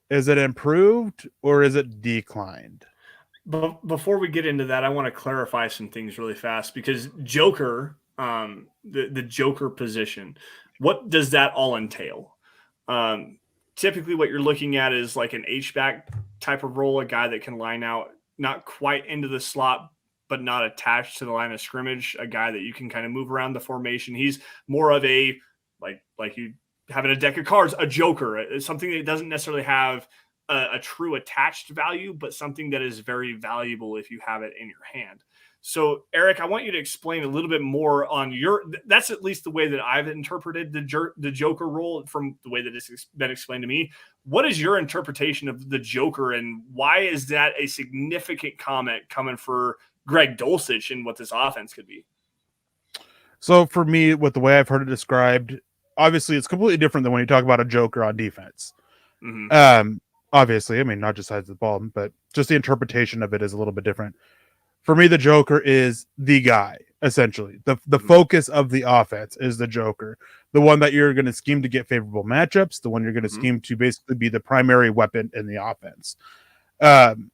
Is it improved or is it declined? But before we get into that, I want to clarify some things really fast because Joker, the Joker position, what does that all entail? Typically what you're looking at is like an H-back type of role, a guy that can line out not quite into the slot, but not attached to the line of scrimmage, a guy that you can kind of move around the formation. He's more of a, like you having a deck of cards, a joker. It's something that doesn't necessarily have a true attached value, but something that is very valuable if you have it in your hand. So, Eric, I want you to explain a little bit more on that's at least the way that I've interpreted the Joker role from the way that it's been explained to me. What is your interpretation of the Joker, and why is that a significant comment coming for Greg Dulcich and what this offense could be? So, for me, with the way I've heard it described, obviously it's completely different than when you talk about a Joker on defense. Obviously, I mean, not just sides of the ball, but just the interpretation of it is a little bit different. For me, the Joker is the guy, essentially. The focus of the offense is the Joker. The one that you're going to scheme to get favorable matchups, the one you're going to scheme to basically be the primary weapon in the offense. And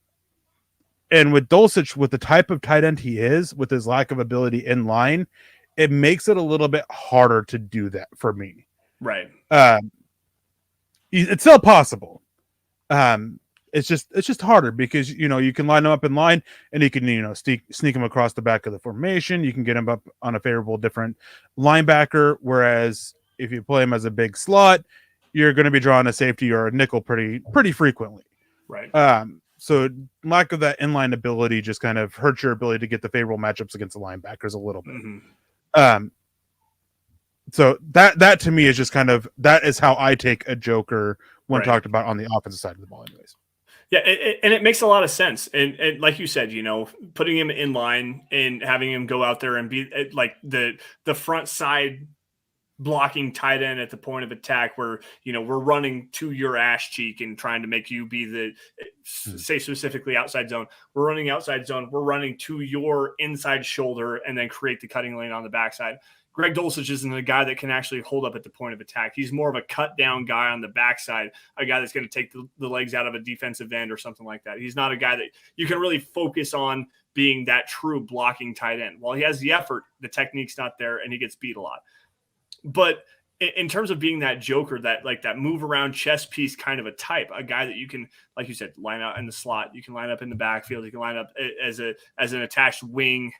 with Dulcich, with the type of tight end he is, with his lack of ability in line, it makes it a little bit harder to do that for me. Right. It's still possible. It's just harder because, you can line him up in line and you can, sneak him across the back of the formation. You can get him up on a favorable different linebacker. Whereas if you play him as a big slot, you're going to be drawing a safety or a nickel pretty frequently. Right. So lack of that inline ability just kind of hurts your ability to get the favorable matchups against the linebackers a little bit. So that to me is just kind of, that is how I take a Joker when talked about on the offensive side of the ball anyways. Yeah, and it makes a lot of sense. And like you said, putting him in line and having him go out there and be like the front side blocking tight end at the point of attack where, we're running to your ass cheek and trying to make you be say specifically outside zone. We're running outside zone. We're running to your inside shoulder and then create the cutting lane on the backside. Greg Dulcich isn't a guy that can actually hold up at the point of attack. He's more of a cut down guy on the backside, a guy that's going to take the legs out of a defensive end or something like that. He's not a guy that you can really focus on being that true blocking tight end. While he has the effort, the technique's not there and he gets beat a lot. But in terms of being that joker, that move around chess piece kind of a type, a guy that you can, like you said, line out in the slot, you can line up in the backfield, you can line up as an attached wing,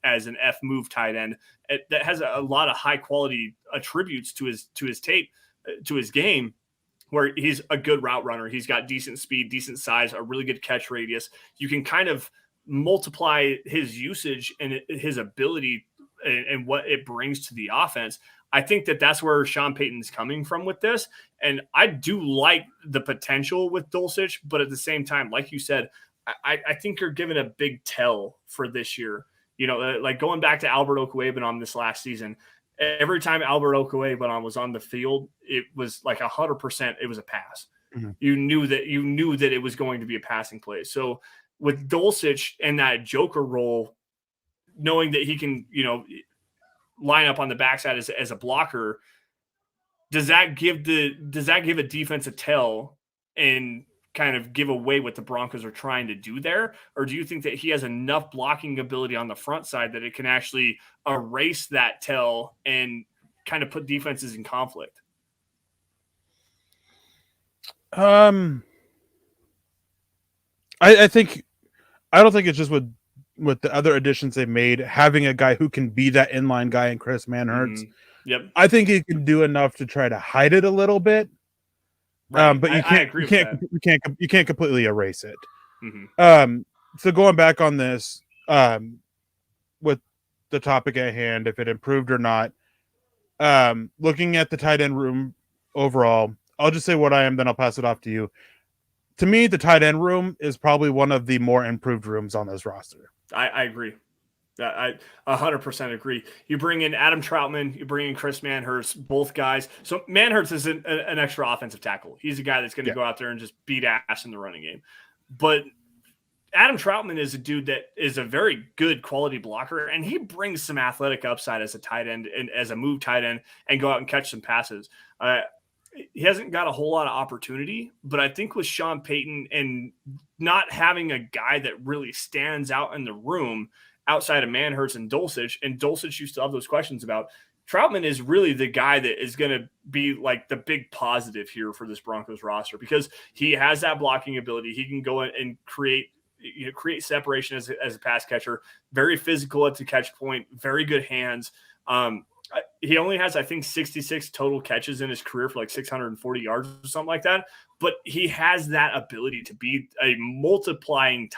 as an F move tight end, that has a lot of high quality attributes to his tape, to his game, where he's a good route runner. He's got decent speed, decent size, a really good catch radius. You can kind of multiply his usage and his ability and what it brings to the offense. I think that's where Sean Payton's coming from with this. And I do like the potential with Dulcich, but at the same time, like you said, I think you're given a big tell for this year. Like going back to Albert Okwuegbunam this last season, every time Albert Okwuegbunam was on the field, it was like 100%. It was a pass. Mm-hmm. You knew that it was going to be a passing play. So with Dulcich and that joker role, knowing that he can, line up on the backside as a blocker, does that give a defense a tell and kind of give away what the Broncos are trying to do there? Or do you think that he has enough blocking ability on the front side that it can actually erase that tell and kind of put defenses in conflict? I don't think it's just with the other additions they've made, having a guy who can be that inline guy in Chris Manhertz. Mm-hmm. Yep. I think he can do enough to try to hide it a little bit. Right. But you can't completely erase it. Mm-hmm. So going back on this, with the topic at hand, if it improved or not, looking at the tight end room overall, I'll just say what I am, then I'll pass it off to you. To me, the tight end room is probably one of the more improved rooms on this roster. I agree. I 100% agree. You bring in Adam Troutman, you bring in Chris Manhertz, both guys. So Manhertz is an extra offensive tackle. He's a guy that's going to go out there and just beat ass in the running game. But Adam Troutman is a dude that is a very good quality blocker, and he brings some athletic upside as a tight end and as a move tight end and go out and catch some passes. He hasn't got a whole lot of opportunity, but I think with Sean Payton and not having a guy that really stands out in the room outside of Manhertz and Dulcich you still have those questions about, Troutman is really the guy that is going to be like the big positive here for this Broncos roster, because he has that blocking ability. He can go in and create separation as a pass catcher, very physical at the catch point, very good hands. He only has, I think, 66 total catches in his career for like 640 yards or something like that. But he has that ability to be a multiplying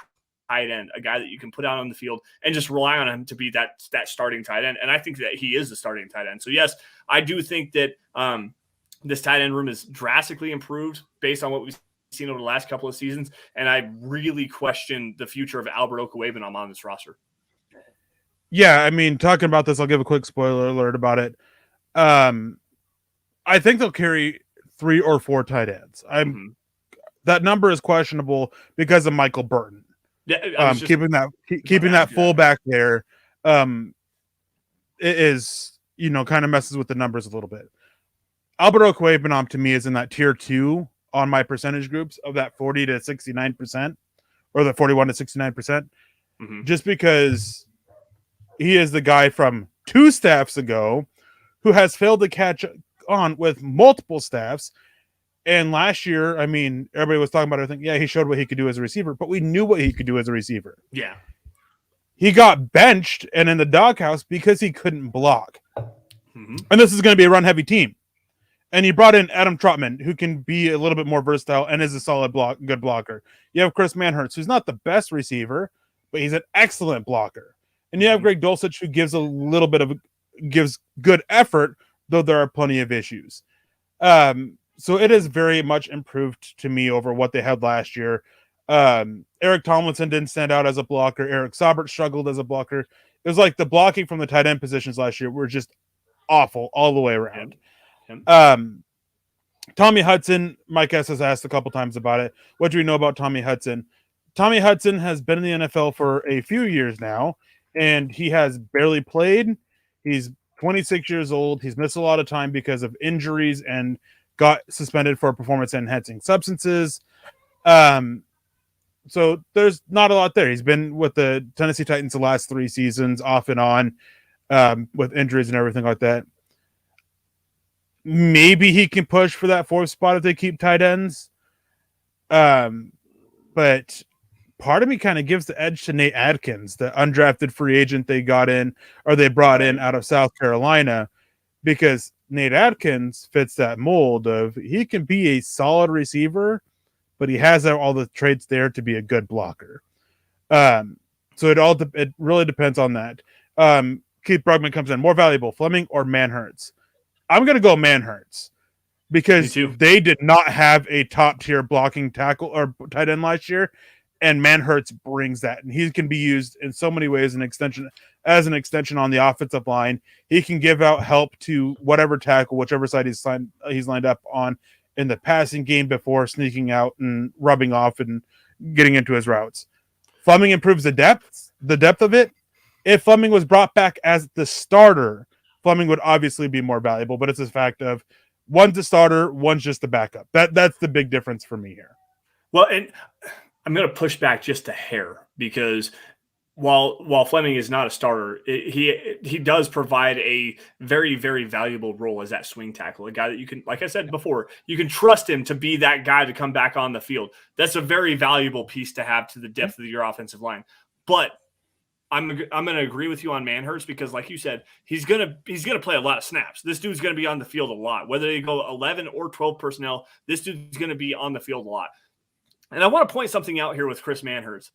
tight end, a guy that you can put out on the field and just rely on him to be that starting tight end. And I think that he is the starting tight end. So, yes, I do think that this tight end room is drastically improved based on what we've seen over the last couple of seasons. And I really question the future of Albert Okwuegbunam on this roster. Yeah, I mean, talking about this, I'll give a quick spoiler alert about it. I think they'll carry 3 or 4 tight ends. That number is questionable because of Michael Burton. Yeah, keeping that fullback there, it is, kind of messes with the numbers a little bit. Albert Okwuegbunam to me is in that tier 2 on my percentage groups of that 40 to 69%, or the 41 to 69%, just because he is the guy from 2 staffs ago who has failed to catch on with multiple staffs. And last year, I mean, everybody was talking about everything. Yeah, he showed what he could do as a receiver, but we knew what he could do as a receiver. Yeah. He got benched and in the doghouse because he couldn't block. And this is going to be a run-heavy team. And he brought in Adam Troutman, who can be a little bit more versatile and is a solid good blocker. You have Chris Manhertz, who's not the best receiver, but he's an excellent blocker. And you have Greg Dulcich, who gives good effort, though there are plenty of issues. So it is very much improved to me over what they had last year. Eric Tomlinson didn't stand out as a blocker. Eric Saubert struggled as a blocker. It was like the blocking from the tight end positions last year were just awful all the way around. Tommy Hudson, Mike S. has asked a couple times about it. What do we know about Tommy Hudson? Tommy Hudson has been in the NFL for a few years now, and he has barely played. He's 26 years old. He's missed a lot of time because of injuries and got suspended for performance-enhancing substances. So there's not a lot there. He's been with the Tennessee Titans the last 3 seasons, off and on, with injuries and everything like that. maybe he can push for that fourth spot if they keep tight ends. But part of me kind of gives the edge to Nate Adkins, the undrafted free agent they brought in out of South Carolina, because Nate Adkins fits that mold of he can be a solid receiver, but he has all the traits there to be a good blocker. So it really depends on that. Keith Brugman comes in, more valuable, Fleming or Manhertz? I'm going to go Manhertz because they did not have a top tier blocking tackle or tight end last year, and Manhertz brings that, and he can be used in so many ways. As an extension on the offensive line, he can give out help to whatever tackle, whichever side he's lined up on in the passing game before sneaking out and rubbing off and getting into his routes. Fleming improves the depth of it. If Fleming was brought back as the starter, Fleming would obviously be more valuable, but it's a fact of one's the starter, one's just the backup. That's the big difference for me here. Well, and I'm going to push back just a hair because while Fleming is not a starter, he does provide a very, very valuable role as that swing tackle, a guy that you can, like I said before, you can trust him to be that guy to come back on the field. That's a very valuable piece to have to the depth of your offensive line. But I'm going to agree with you on Manhertz because, like you said, he's going to play a lot of snaps. This dude's going to be on the field a lot. Whether they go 11 or 12 personnel, this dude's going to be on the field a lot. And I want to point something out here with Chris Manhertz.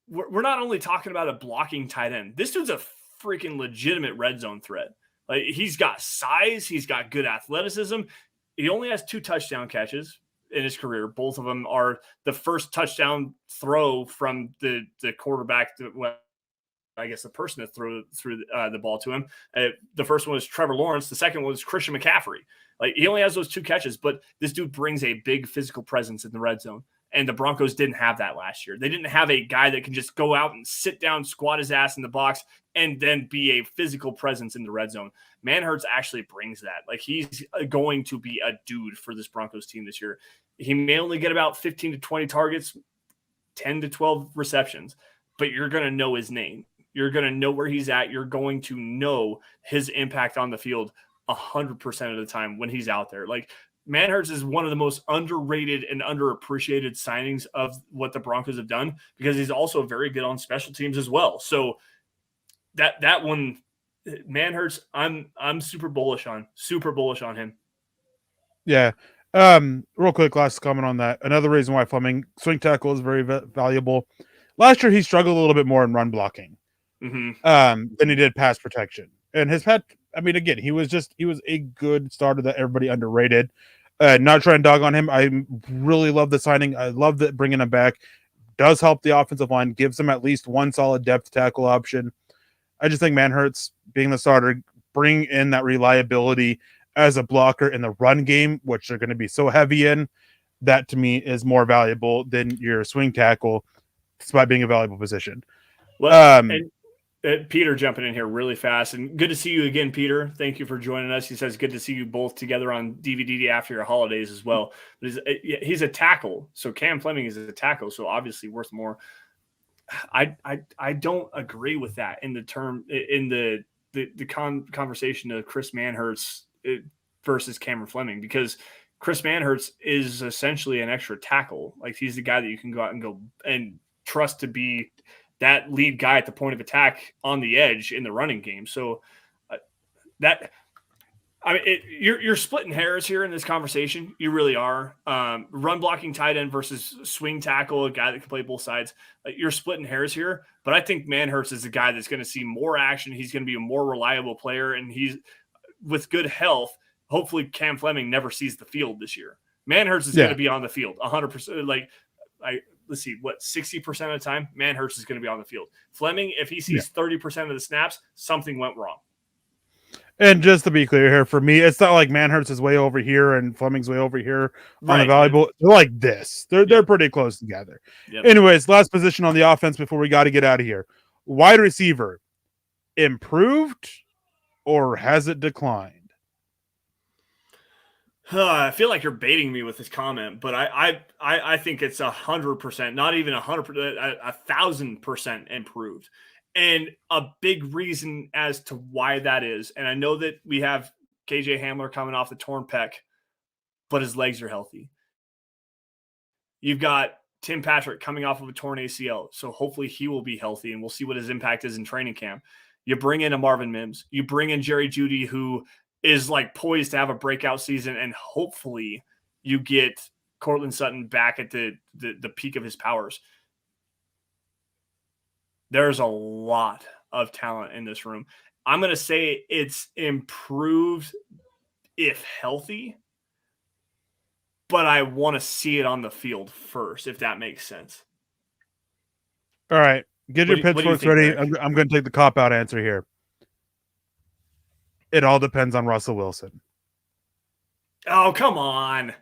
We're not only talking about a blocking tight end. This dude's a freaking legitimate red zone threat. Like, he's got size. He's got good athleticism. He only has 2 touchdown catches in his career. Both of them are the first touchdown throw from the quarterback to, well, I guess the person that threw the ball to him. The first one was Trevor Lawrence. The second one was Christian McCaffrey. Like, he only has those 2 catches, but this dude brings a big physical presence in the red zone. And the Broncos didn't have that last year. They didn't have a guy that can just go out and sit down, squat his ass in the box, and then be a physical presence in the red zone. Manhertz actually brings that. Like, he's going to be a dude for this Broncos team this year. He may only get about 15 to 20 targets, 10 to 12 receptions, but you're going to know his name. You're going to know where he's at. You're going to know his impact on the field 100% of the time when he's out there. Like, Manhertz is one of the most underrated and underappreciated signings of what the Broncos have done because he's also very good on special teams as well. So that one, Manhertz, I'm super bullish on him. Yeah. Real quick, last comment on that. Another reason why Fleming swing tackle is very valuable. Last year, he struggled a little bit more in run blocking than he did pass protection. And again, he was a good starter that everybody underrated. Not trying to dog on him. I really love the signing. I love that bringing him back. Does help the offensive line, gives them at least one solid depth tackle option. I just think Manhertz, being the starter, bring in that reliability as a blocker in the run game, which they're going to be so heavy in. That to me is more valuable than your swing tackle, despite being a valuable position. Well, Peter jumping in here really fast, and good to see you again, Peter. Thank you for joining us. He says good to see you both together on DVD after your holidays as well. But he's a tackle, so Cam Fleming is a tackle, so obviously worth more. I don't agree with that in the conversation of Chris Manhertz versus Cameron Fleming, because Chris Manhertz is essentially an extra tackle. Like, he's the guy that you can go out and trust to be that lead guy at the point of attack on the edge in the running game. So you're splitting hairs here in this conversation. You really are. Run blocking tight end versus swing tackle, a guy that can play both sides. You're splitting hairs here, but I think Manhertz is a guy that's going to see more action. He's going to be a more reliable player, and he's with good health. Hopefully Cam Fleming never sees the field this year. Manhertz is going to be on the field 100%. Let's see, 60% of the time, Manhertz is going to be on the field. Fleming, if he sees 30% of the snaps, something went wrong. And just to be clear here, for me, it's not like Manhertz is way over here and Fleming's way over here on the valuable. They're like this. They're pretty close together. Yep. Anyways, last position on the offense before we got to get out of here. Wide receiver, improved or has it declined? I feel like you're baiting me with this comment, but I think it's 100%, not even 100%, 1,000% improved. And a big reason as to why that is, and I know that we have KJ Hamler coming off the torn pec, but his legs are healthy. You've got Tim Patrick coming off of a torn ACL, so hopefully he will be healthy, and we'll see what his impact is in training camp. You bring in a Marvin Mims. You bring in Jerry Jeudy, who is like poised to have a breakout season, and hopefully you get Courtland Sutton back at the peak of his powers. There's a lot of talent in this room. I'm going to say it's improved if healthy, but I want to see it on the field first, if that makes sense. All right. Get your pitchforks ready. I'm going to take the cop-out answer here. It all depends on Russell Wilson. Oh, come on.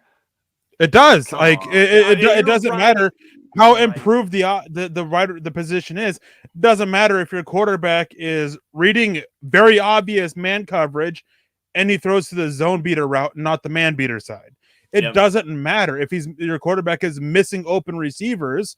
It does. It doesn't matter how improved the position is. It doesn't matter if your quarterback is reading very obvious man coverage and he throws to the zone beater route, not the man beater side. It doesn't matter if your quarterback is missing open receivers,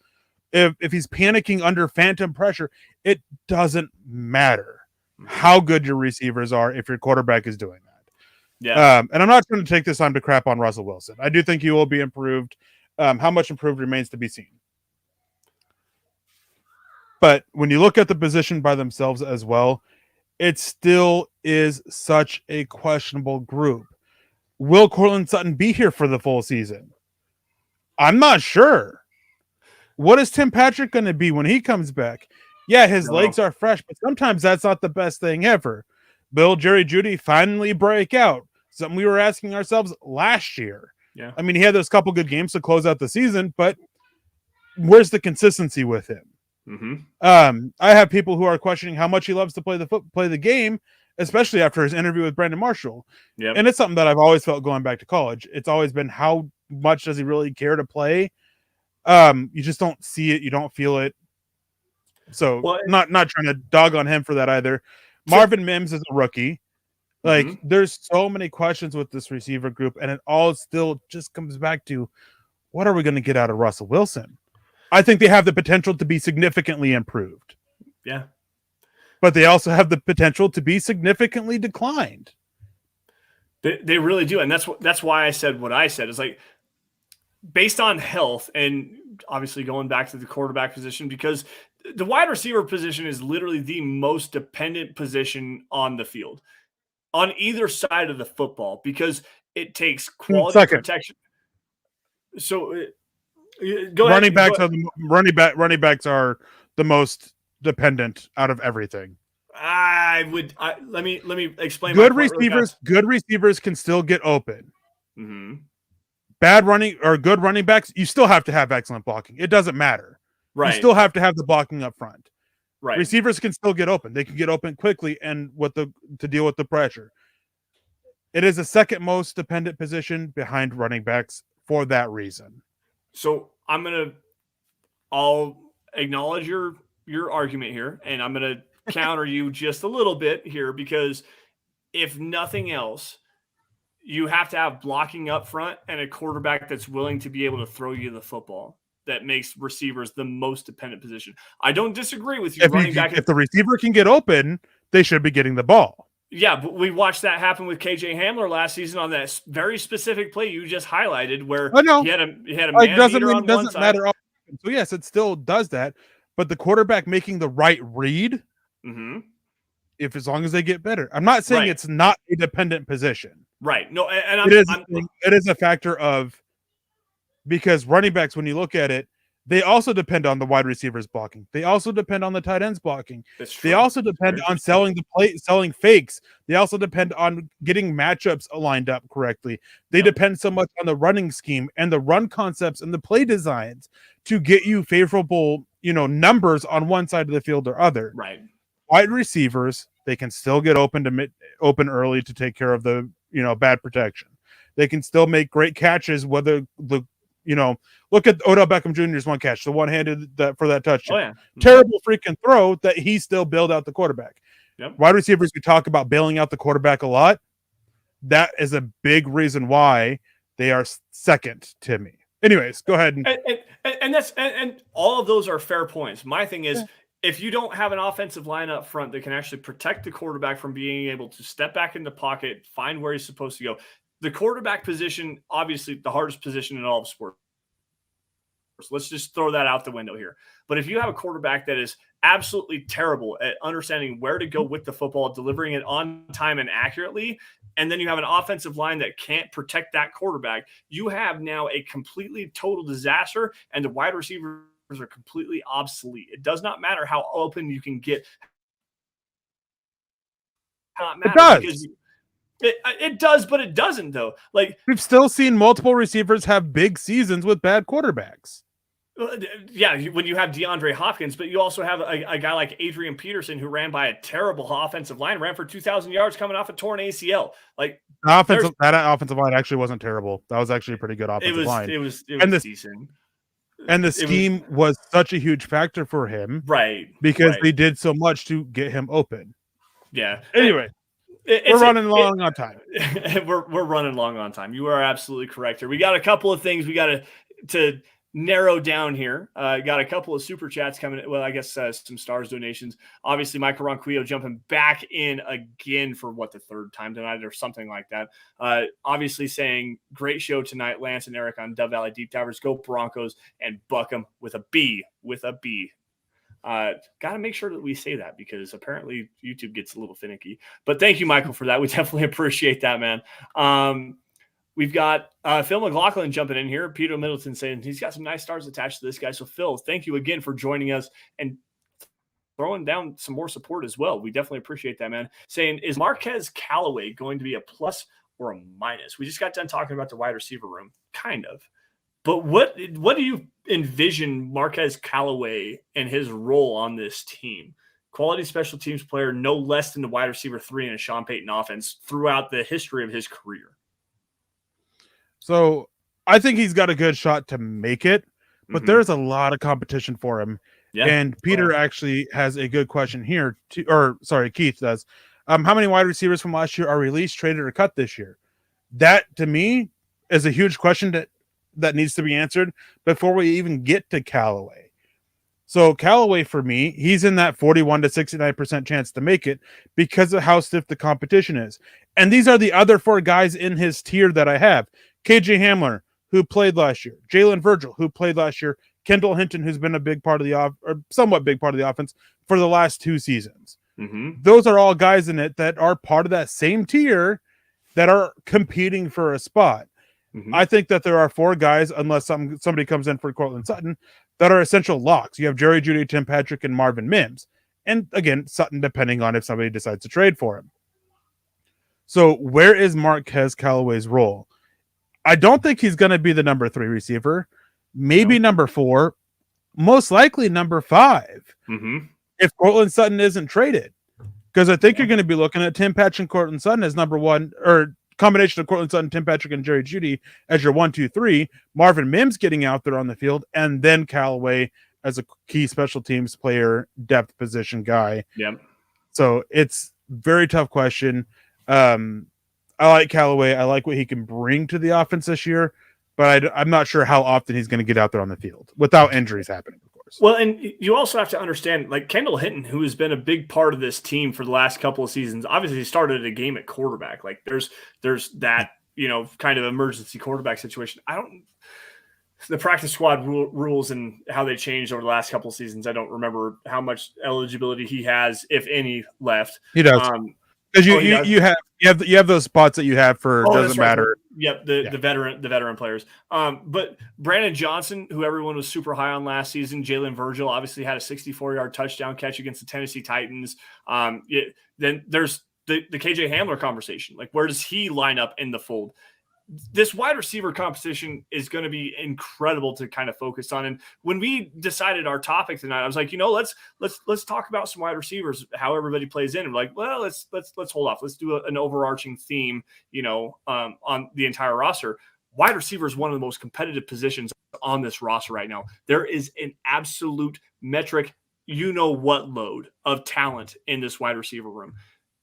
if he's panicking under phantom pressure. It doesn't matter how good your receivers are if your quarterback is doing that. Yeah. And I'm not trying to take this time to crap on Russell Wilson. I do think he will be improved. How much improved remains to be seen. But when you look at the position by themselves as well, it still is such a questionable group. Will Courtland Sutton be here for the full season? I'm not sure. What is Tim Patrick going to be when he comes back? Yeah, his legs are fresh, but sometimes that's not the best thing ever. Will Jerry Jeudy finally break out? Something we were asking ourselves last year. Yeah. I mean, he had those couple good games to close out the season, but where's the consistency with him? Mm-hmm. I have people who are questioning how much he loves to play the game, especially after his interview with Brandon Marshall. Yep. And it's something that I've always felt going back to college. It's always been, how much does he really care to play? You just don't see it. You don't feel it. So not trying to dog on him for that either. Marvin Mims is a rookie. Like, there's so many questions with this receiver group, and it all still just comes back to, what are we going to get out of Russell Wilson? I think they have the potential to be significantly improved. Yeah. But they also have the potential to be significantly declined. They really do. And that's why I said what I said. It's like, based on health, and obviously going back to the quarterback position, because the wide receiver position is literally the most dependent position on the field, on either side of the football, because it takes quality protection. So go running ahead. Running backs are the most dependent out of everything. Let me explain. Good receivers can still get open. Mm-hmm. Bad running or good running backs, you still have to have excellent blocking. It doesn't matter. Right. You still have to have the blocking up front. Right. Receivers can still get open. They can get open quickly and to deal with the pressure. It is the second most dependent position behind running backs for that reason. So I'll acknowledge your argument here, and I'm going to counter you just a little bit here, because if nothing else, you have to have blocking up front and a quarterback that's willing to be able to throw you the football. That makes receivers the most dependent position. I don't disagree with you. If the receiver can get open, they should be getting the ball. Yeah, but we watched that happen with KJ Hamler last season on that very specific play you just highlighted, where he had a man beater on one side. Matter. So yes, it still does that, but the quarterback making the right read, if as long as they get better. I'm not saying it's not a dependent position. Right. No, and it is a factor of, because running backs, when you look at it, they also depend on the wide receivers blocking. They also depend on the tight ends blocking. They also depend on selling fakes. They also depend on getting matchups lined up correctly. They depend so much on the running scheme and the run concepts and the play designs to get you favorable, numbers on one side of the field or other. Right. Wide receivers, they can still get open early to take care of the, bad protection. They can still make great catches, whether look at Odell Beckham Jr.'s one catch, the one-handed for that touchdown. Oh, yeah. Terrible freaking throw that he still bailed out the quarterback. Yep. Wide receivers, we talk about bailing out the quarterback a lot. That is a big reason why they are second to me. Anyways, go ahead. And all of those are fair points. My thing is, if you don't have an offensive line up front that can actually protect the quarterback from being able to step back in the pocket, find where he's supposed to go, the quarterback position, obviously the hardest position in all of sports. Let's just throw that out the window here. But if you have a quarterback that is absolutely terrible at understanding where to go with the football, delivering it on time and accurately, and then you have an offensive line that can't protect that quarterback, you have now a completely total disaster, and the wide receivers are completely obsolete. It does not matter how open you can get. It does. It does, but it doesn't though. Like, we've still seen multiple receivers have big seasons with bad quarterbacks. yeah, when you have DeAndre Hopkins, but you also have a guy like Adrian Peterson who ran by a terrible offensive line, ran for 2,000 yards coming off a torn ACL. Like, that offensive line actually wasn't terrible. That was actually a pretty good offensive line. It was decent. And the scheme was such a huge factor for him. Right. Because they did so much to get him open. Yeah. Anyway, we're running long on time. We're running long on time. You are absolutely correct here. We got a couple of things we got to narrow down here. Got a couple of super chats coming in. Well, I guess some stars donations. Obviously, Michael Ronquillo jumping back in again for the third time tonight or something like that. Obviously saying, great show tonight, Lance and Eric on Dove Valley Deep Divers. Go Broncos and buck them with a B. Got to make sure that we say that because apparently YouTube gets a little finicky. But thank you, Michael, for that. We definitely appreciate that, man. We've got Phil McLaughlin jumping in here. Peter Middleton saying he's got some nice stars attached to this guy. So, Phil, thank you again for joining us and throwing down some more support as well. We definitely appreciate that, man. Saying, is Marquez Callaway going to be a plus or a minus? We just got done talking about the wide receiver room, kind of. But what do you envision Marquez Callaway and his role on this team? Quality special teams player, no less than the wide receiver 3 in a Sean Payton offense throughout the history of his career. So I think he's got a good shot to make it, but there's a lot of competition for him. Yeah. And Peter actually has a good question here. Keith does. How many wide receivers from last year are released, traded, or cut this year? That, to me, is a huge question that needs to be answered before we even get to Callaway. So Callaway, for me, he's in that 41 to 69% chance to make it because of how stiff the competition is. And these are the other 4 guys in his tier that I have. KJ Hamler, who played last year. Jalen Virgil, who played last year. Kendall Hinton, who's been a big part of somewhat big part of the offense for the last 2 seasons. Those are all guys in it that are part of that same tier that are competing for a spot. I think that there are 4 guys, unless somebody comes in for Cortland Sutton, that are essential locks. You have Jerry Jeudy, Tim Patrick, and Marvin Mims. And again, Sutton, depending on if somebody decides to trade for him. So where is Marquez Callaway's role? I don't think he's going to be the number 3 receiver. Maybe number 4. Most likely number 5. If Cortland Sutton isn't traded. Because I think you're going to be looking at Tim Patrick and Cortland Sutton as number 1, or combination of Cortland Sutton, Tim Patrick, and Jerry Jeudy as your 1, 2, 3. Marvin Mims getting out there on the field, and then Callaway as a key special teams player, depth position guy. So it's very tough question. I like Callaway. I like what he can bring to the offense this year, but I'm not sure how often he's going to get out there on the field without injuries happening, of course. Well, and you also have to understand, like Kendall Hinton, who has been a big part of this team for the last couple of seasons, obviously he started a game at quarterback. Like there's that, kind of emergency quarterback situation. The practice squad rules and how they changed over the last couple of seasons. I don't remember how much eligibility he has, if any, left. He does. Because you have those spots that you have for doesn't matter. Yep, the veteran players. But Brandon Johnson, who everyone was super high on last season, Jalen Virgil obviously had a 64-yard touchdown catch against the Tennessee Titans. Then there's the KJ Hamler conversation. Like, where does he line up in the fold? This wide receiver competition is going to be incredible to kind of focus on. And when we decided our topic tonight, I was like, let's talk about some wide receivers, how everybody plays in. And we're like, well, let's hold off. Let's do an overarching theme, on the entire roster. Wide receiver is one of the most competitive positions on this roster right now. There is an absolute metric, load of talent in this wide receiver room.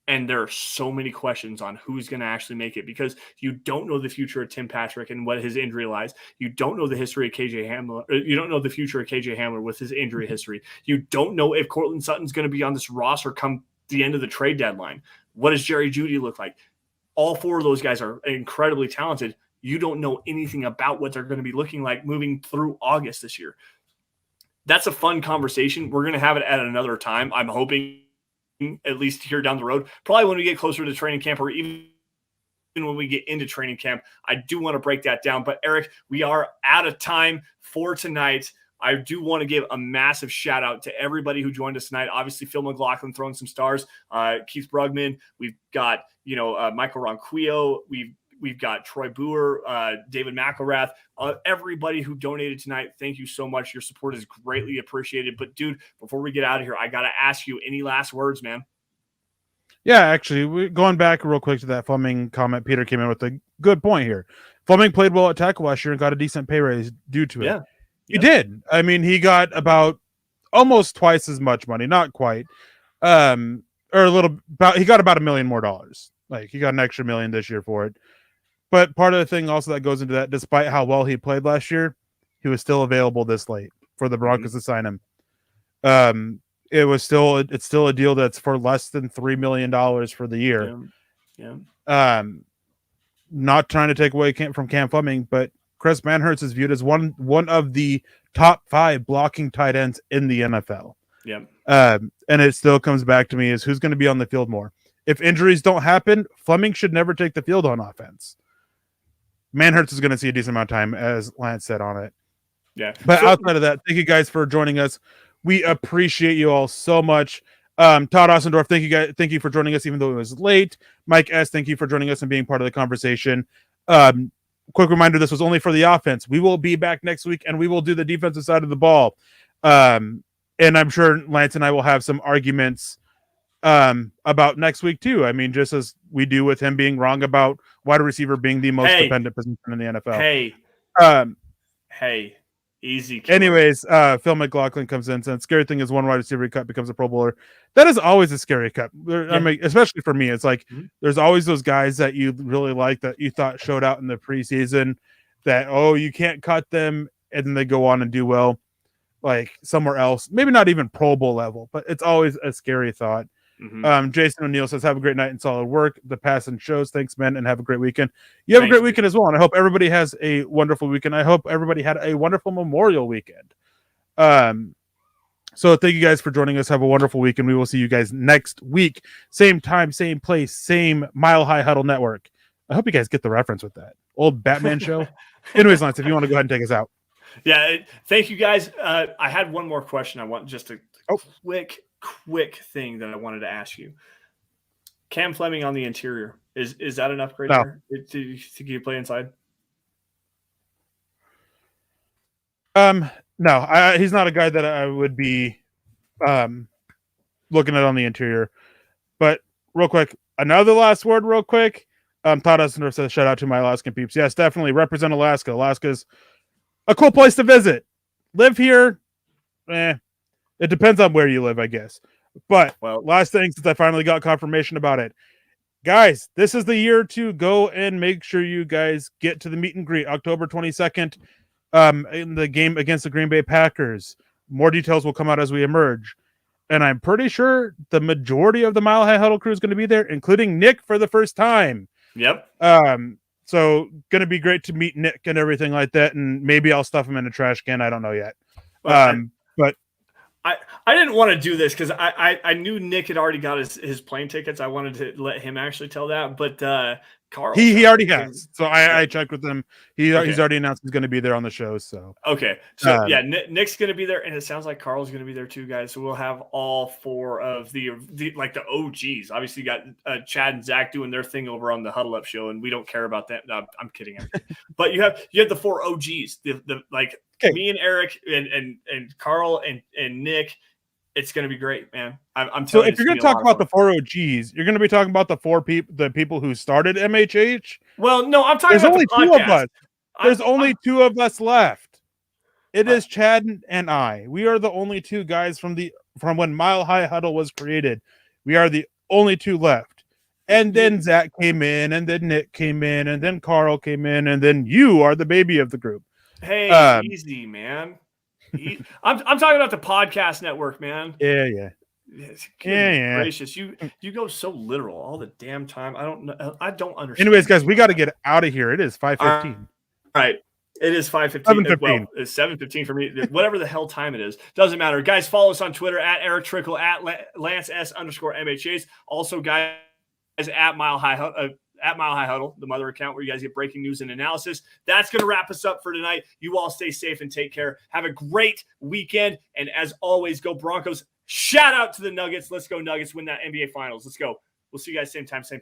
And there are so many questions on who's going to actually make it because you don't know the future of Tim Patrick and what his injury lies. You don't know the history of KJ Hamler. You don't know the future of KJ Hamler with his injury history. You don't know if Cortland Sutton's going to be on this roster come the end of the trade deadline. What does Jerry Jeudy look like? All four of those guys are incredibly talented. You don't know anything about what they're going to be looking like moving through August this year. That's a fun conversation. We're going to have it at another time. I'm hoping at least here down the road, probably when we get closer to training camp or even when we get into training camp. I do want to break that down. But Eric, we are out of time for tonight. I do want to give a massive shout out to everybody who joined us tonight. Obviously, Phil McLaughlin throwing some stars, Keith Brugman. We've got, Michael Ronquillo. We've got Troy Boer, David McElrath, everybody who donated tonight. Thank you so much. Your support is greatly appreciated. But, dude, before we get out of here, I got to ask you, any last words, man? Yeah, actually, going back real quick to that Fleming comment, Peter came in with a good point here. Fleming played well at tackle last year and got a decent pay raise due to it. Yeah. He did. I mean, he got about almost twice as much money, not quite, he got about $1 million more. Like, he got an extra $1 million this year for it. But part of the thing also that goes into that, despite how well he played last year, he was still available this late for the Broncos to sign him. It's still a deal that's for less than $3 million for the year. Yeah. Not trying to take away from Cam Fleming, but Chris Manhertz is viewed as one of the top 5 blocking tight ends in the NFL. Yeah. And it still comes back to me is who's going to be on the field more. If injuries don't happen, Fleming should never take the field on offense. Manhertz is going to see a decent amount of time, as Lance said on it. Yeah. But outside of that, thank you guys for joining us. We appreciate you all so much. Todd Ossendorf, thank you guys. Thank you for joining us, even though it was late. Mike S., thank you for joining us and being part of the conversation. Quick reminder, this was only for the offense. We will be back next week, and we will do the defensive side of the ball. And I'm sure Lance and I will have some arguments about next week too. I mean, just as we do with him being wrong about wide receiver being the most dependent position in the NFL. Hey, easy. Killer. Anyways, Phil McLaughlin comes in, saying scary thing is one wide receiver cut becomes a Pro Bowler. That is always a scary cut. I mean, especially for me, it's like there's always those guys that you really like that you thought showed out in the preseason that, you can't cut them, and then they go on and do well like somewhere else, maybe not even Pro Bowl level, but it's always a scary thought. Jason O'Neill says, have a great night and solid work. The passing shows. Thanks, man, and have a great weekend. You have a great weekend as well, and I hope everybody has a wonderful weekend. I hope everybody had a wonderful Memorial weekend. So thank you guys for joining us. Have a wonderful weekend. We will see you guys next week. Same time, same place, same Mile High Huddle Network. I hope you guys get the reference with that. Old Batman show. Anyways, Lance, if you want to go ahead and take us out. Yeah, thank you guys. I had one more question. I want just a quick thing that I wanted to ask you. Cam Fleming on the interior, is that an upgrade there to get you play inside? No, he's not a guy that I would be looking at on the interior. But real quick, another last word real quick. Todd Essender says, shout out to my Alaskan peeps. Yes, definitely represent Alaska. Alaska's a cool place to visit. Live here, it depends on where you live, I guess. But last thing, since I finally got confirmation about it, guys, this is the year to go and make sure you guys get to the meet and greet October 22nd in the game against the Green Bay Packers. More details will come out as we emerge. And I'm pretty sure the majority of the Mile High Huddle crew is going to be there, including Nick for the first time. Yep. So going to be great to meet Nick and everything like that. And maybe I'll stuff him in a trash can. I don't know yet. But I didn't want to do this because I knew Nick had already got his plane tickets. I wanted to let him actually tell that, but Carl, he already has. So I checked with him. He's already announced he's going to be there on the show. So Nick's going to be there, and it sounds like Carl's going to be there too, guys. So we'll have all 4 of the OGs. Obviously, you got Chad and Zach doing their thing over on the Huddle Up show, and we don't care about that. No, I'm kidding. But you have the 4 OGs, me and Eric and Carl and Nick. It's going to be great, man. I'm telling you. So if you're going to talk about the 4 OGs, you're going to be talking about the 4 people who started MHH. Well, no, I'm talking about only the podcast. 2 of us. There's only 2 of us left. It is Chad and I. We are the only 2 guys from when Mile High Huddle was created. We are the only 2 left. And then Zach came in, and then Nick came in, and then Carl came in, and then you are the baby of the group. Hey, easy, man. I'm talking about the podcast network, man. Yeah. Gracious, you go so literal all the damn time. I don't know. I don't understand. Anyways, guys, we got to get out of here. It is 5:15. All right. It is 5:15. 7:15. Well, it's 7:15 for me. Whatever the hell time it is. Doesn't matter. Guys, follow us on Twitter at Erick Trickel, at Lance S_MHAs. Also, guys, at Mile High Huddle, the mother account where you guys get breaking news and analysis. That's going to wrap us up for tonight. You all stay safe and take care. Have a great weekend. And as always, go Broncos. Shout out to the Nuggets. Let's go Nuggets. Win that NBA Finals. Let's go. We'll see you guys same time, same place.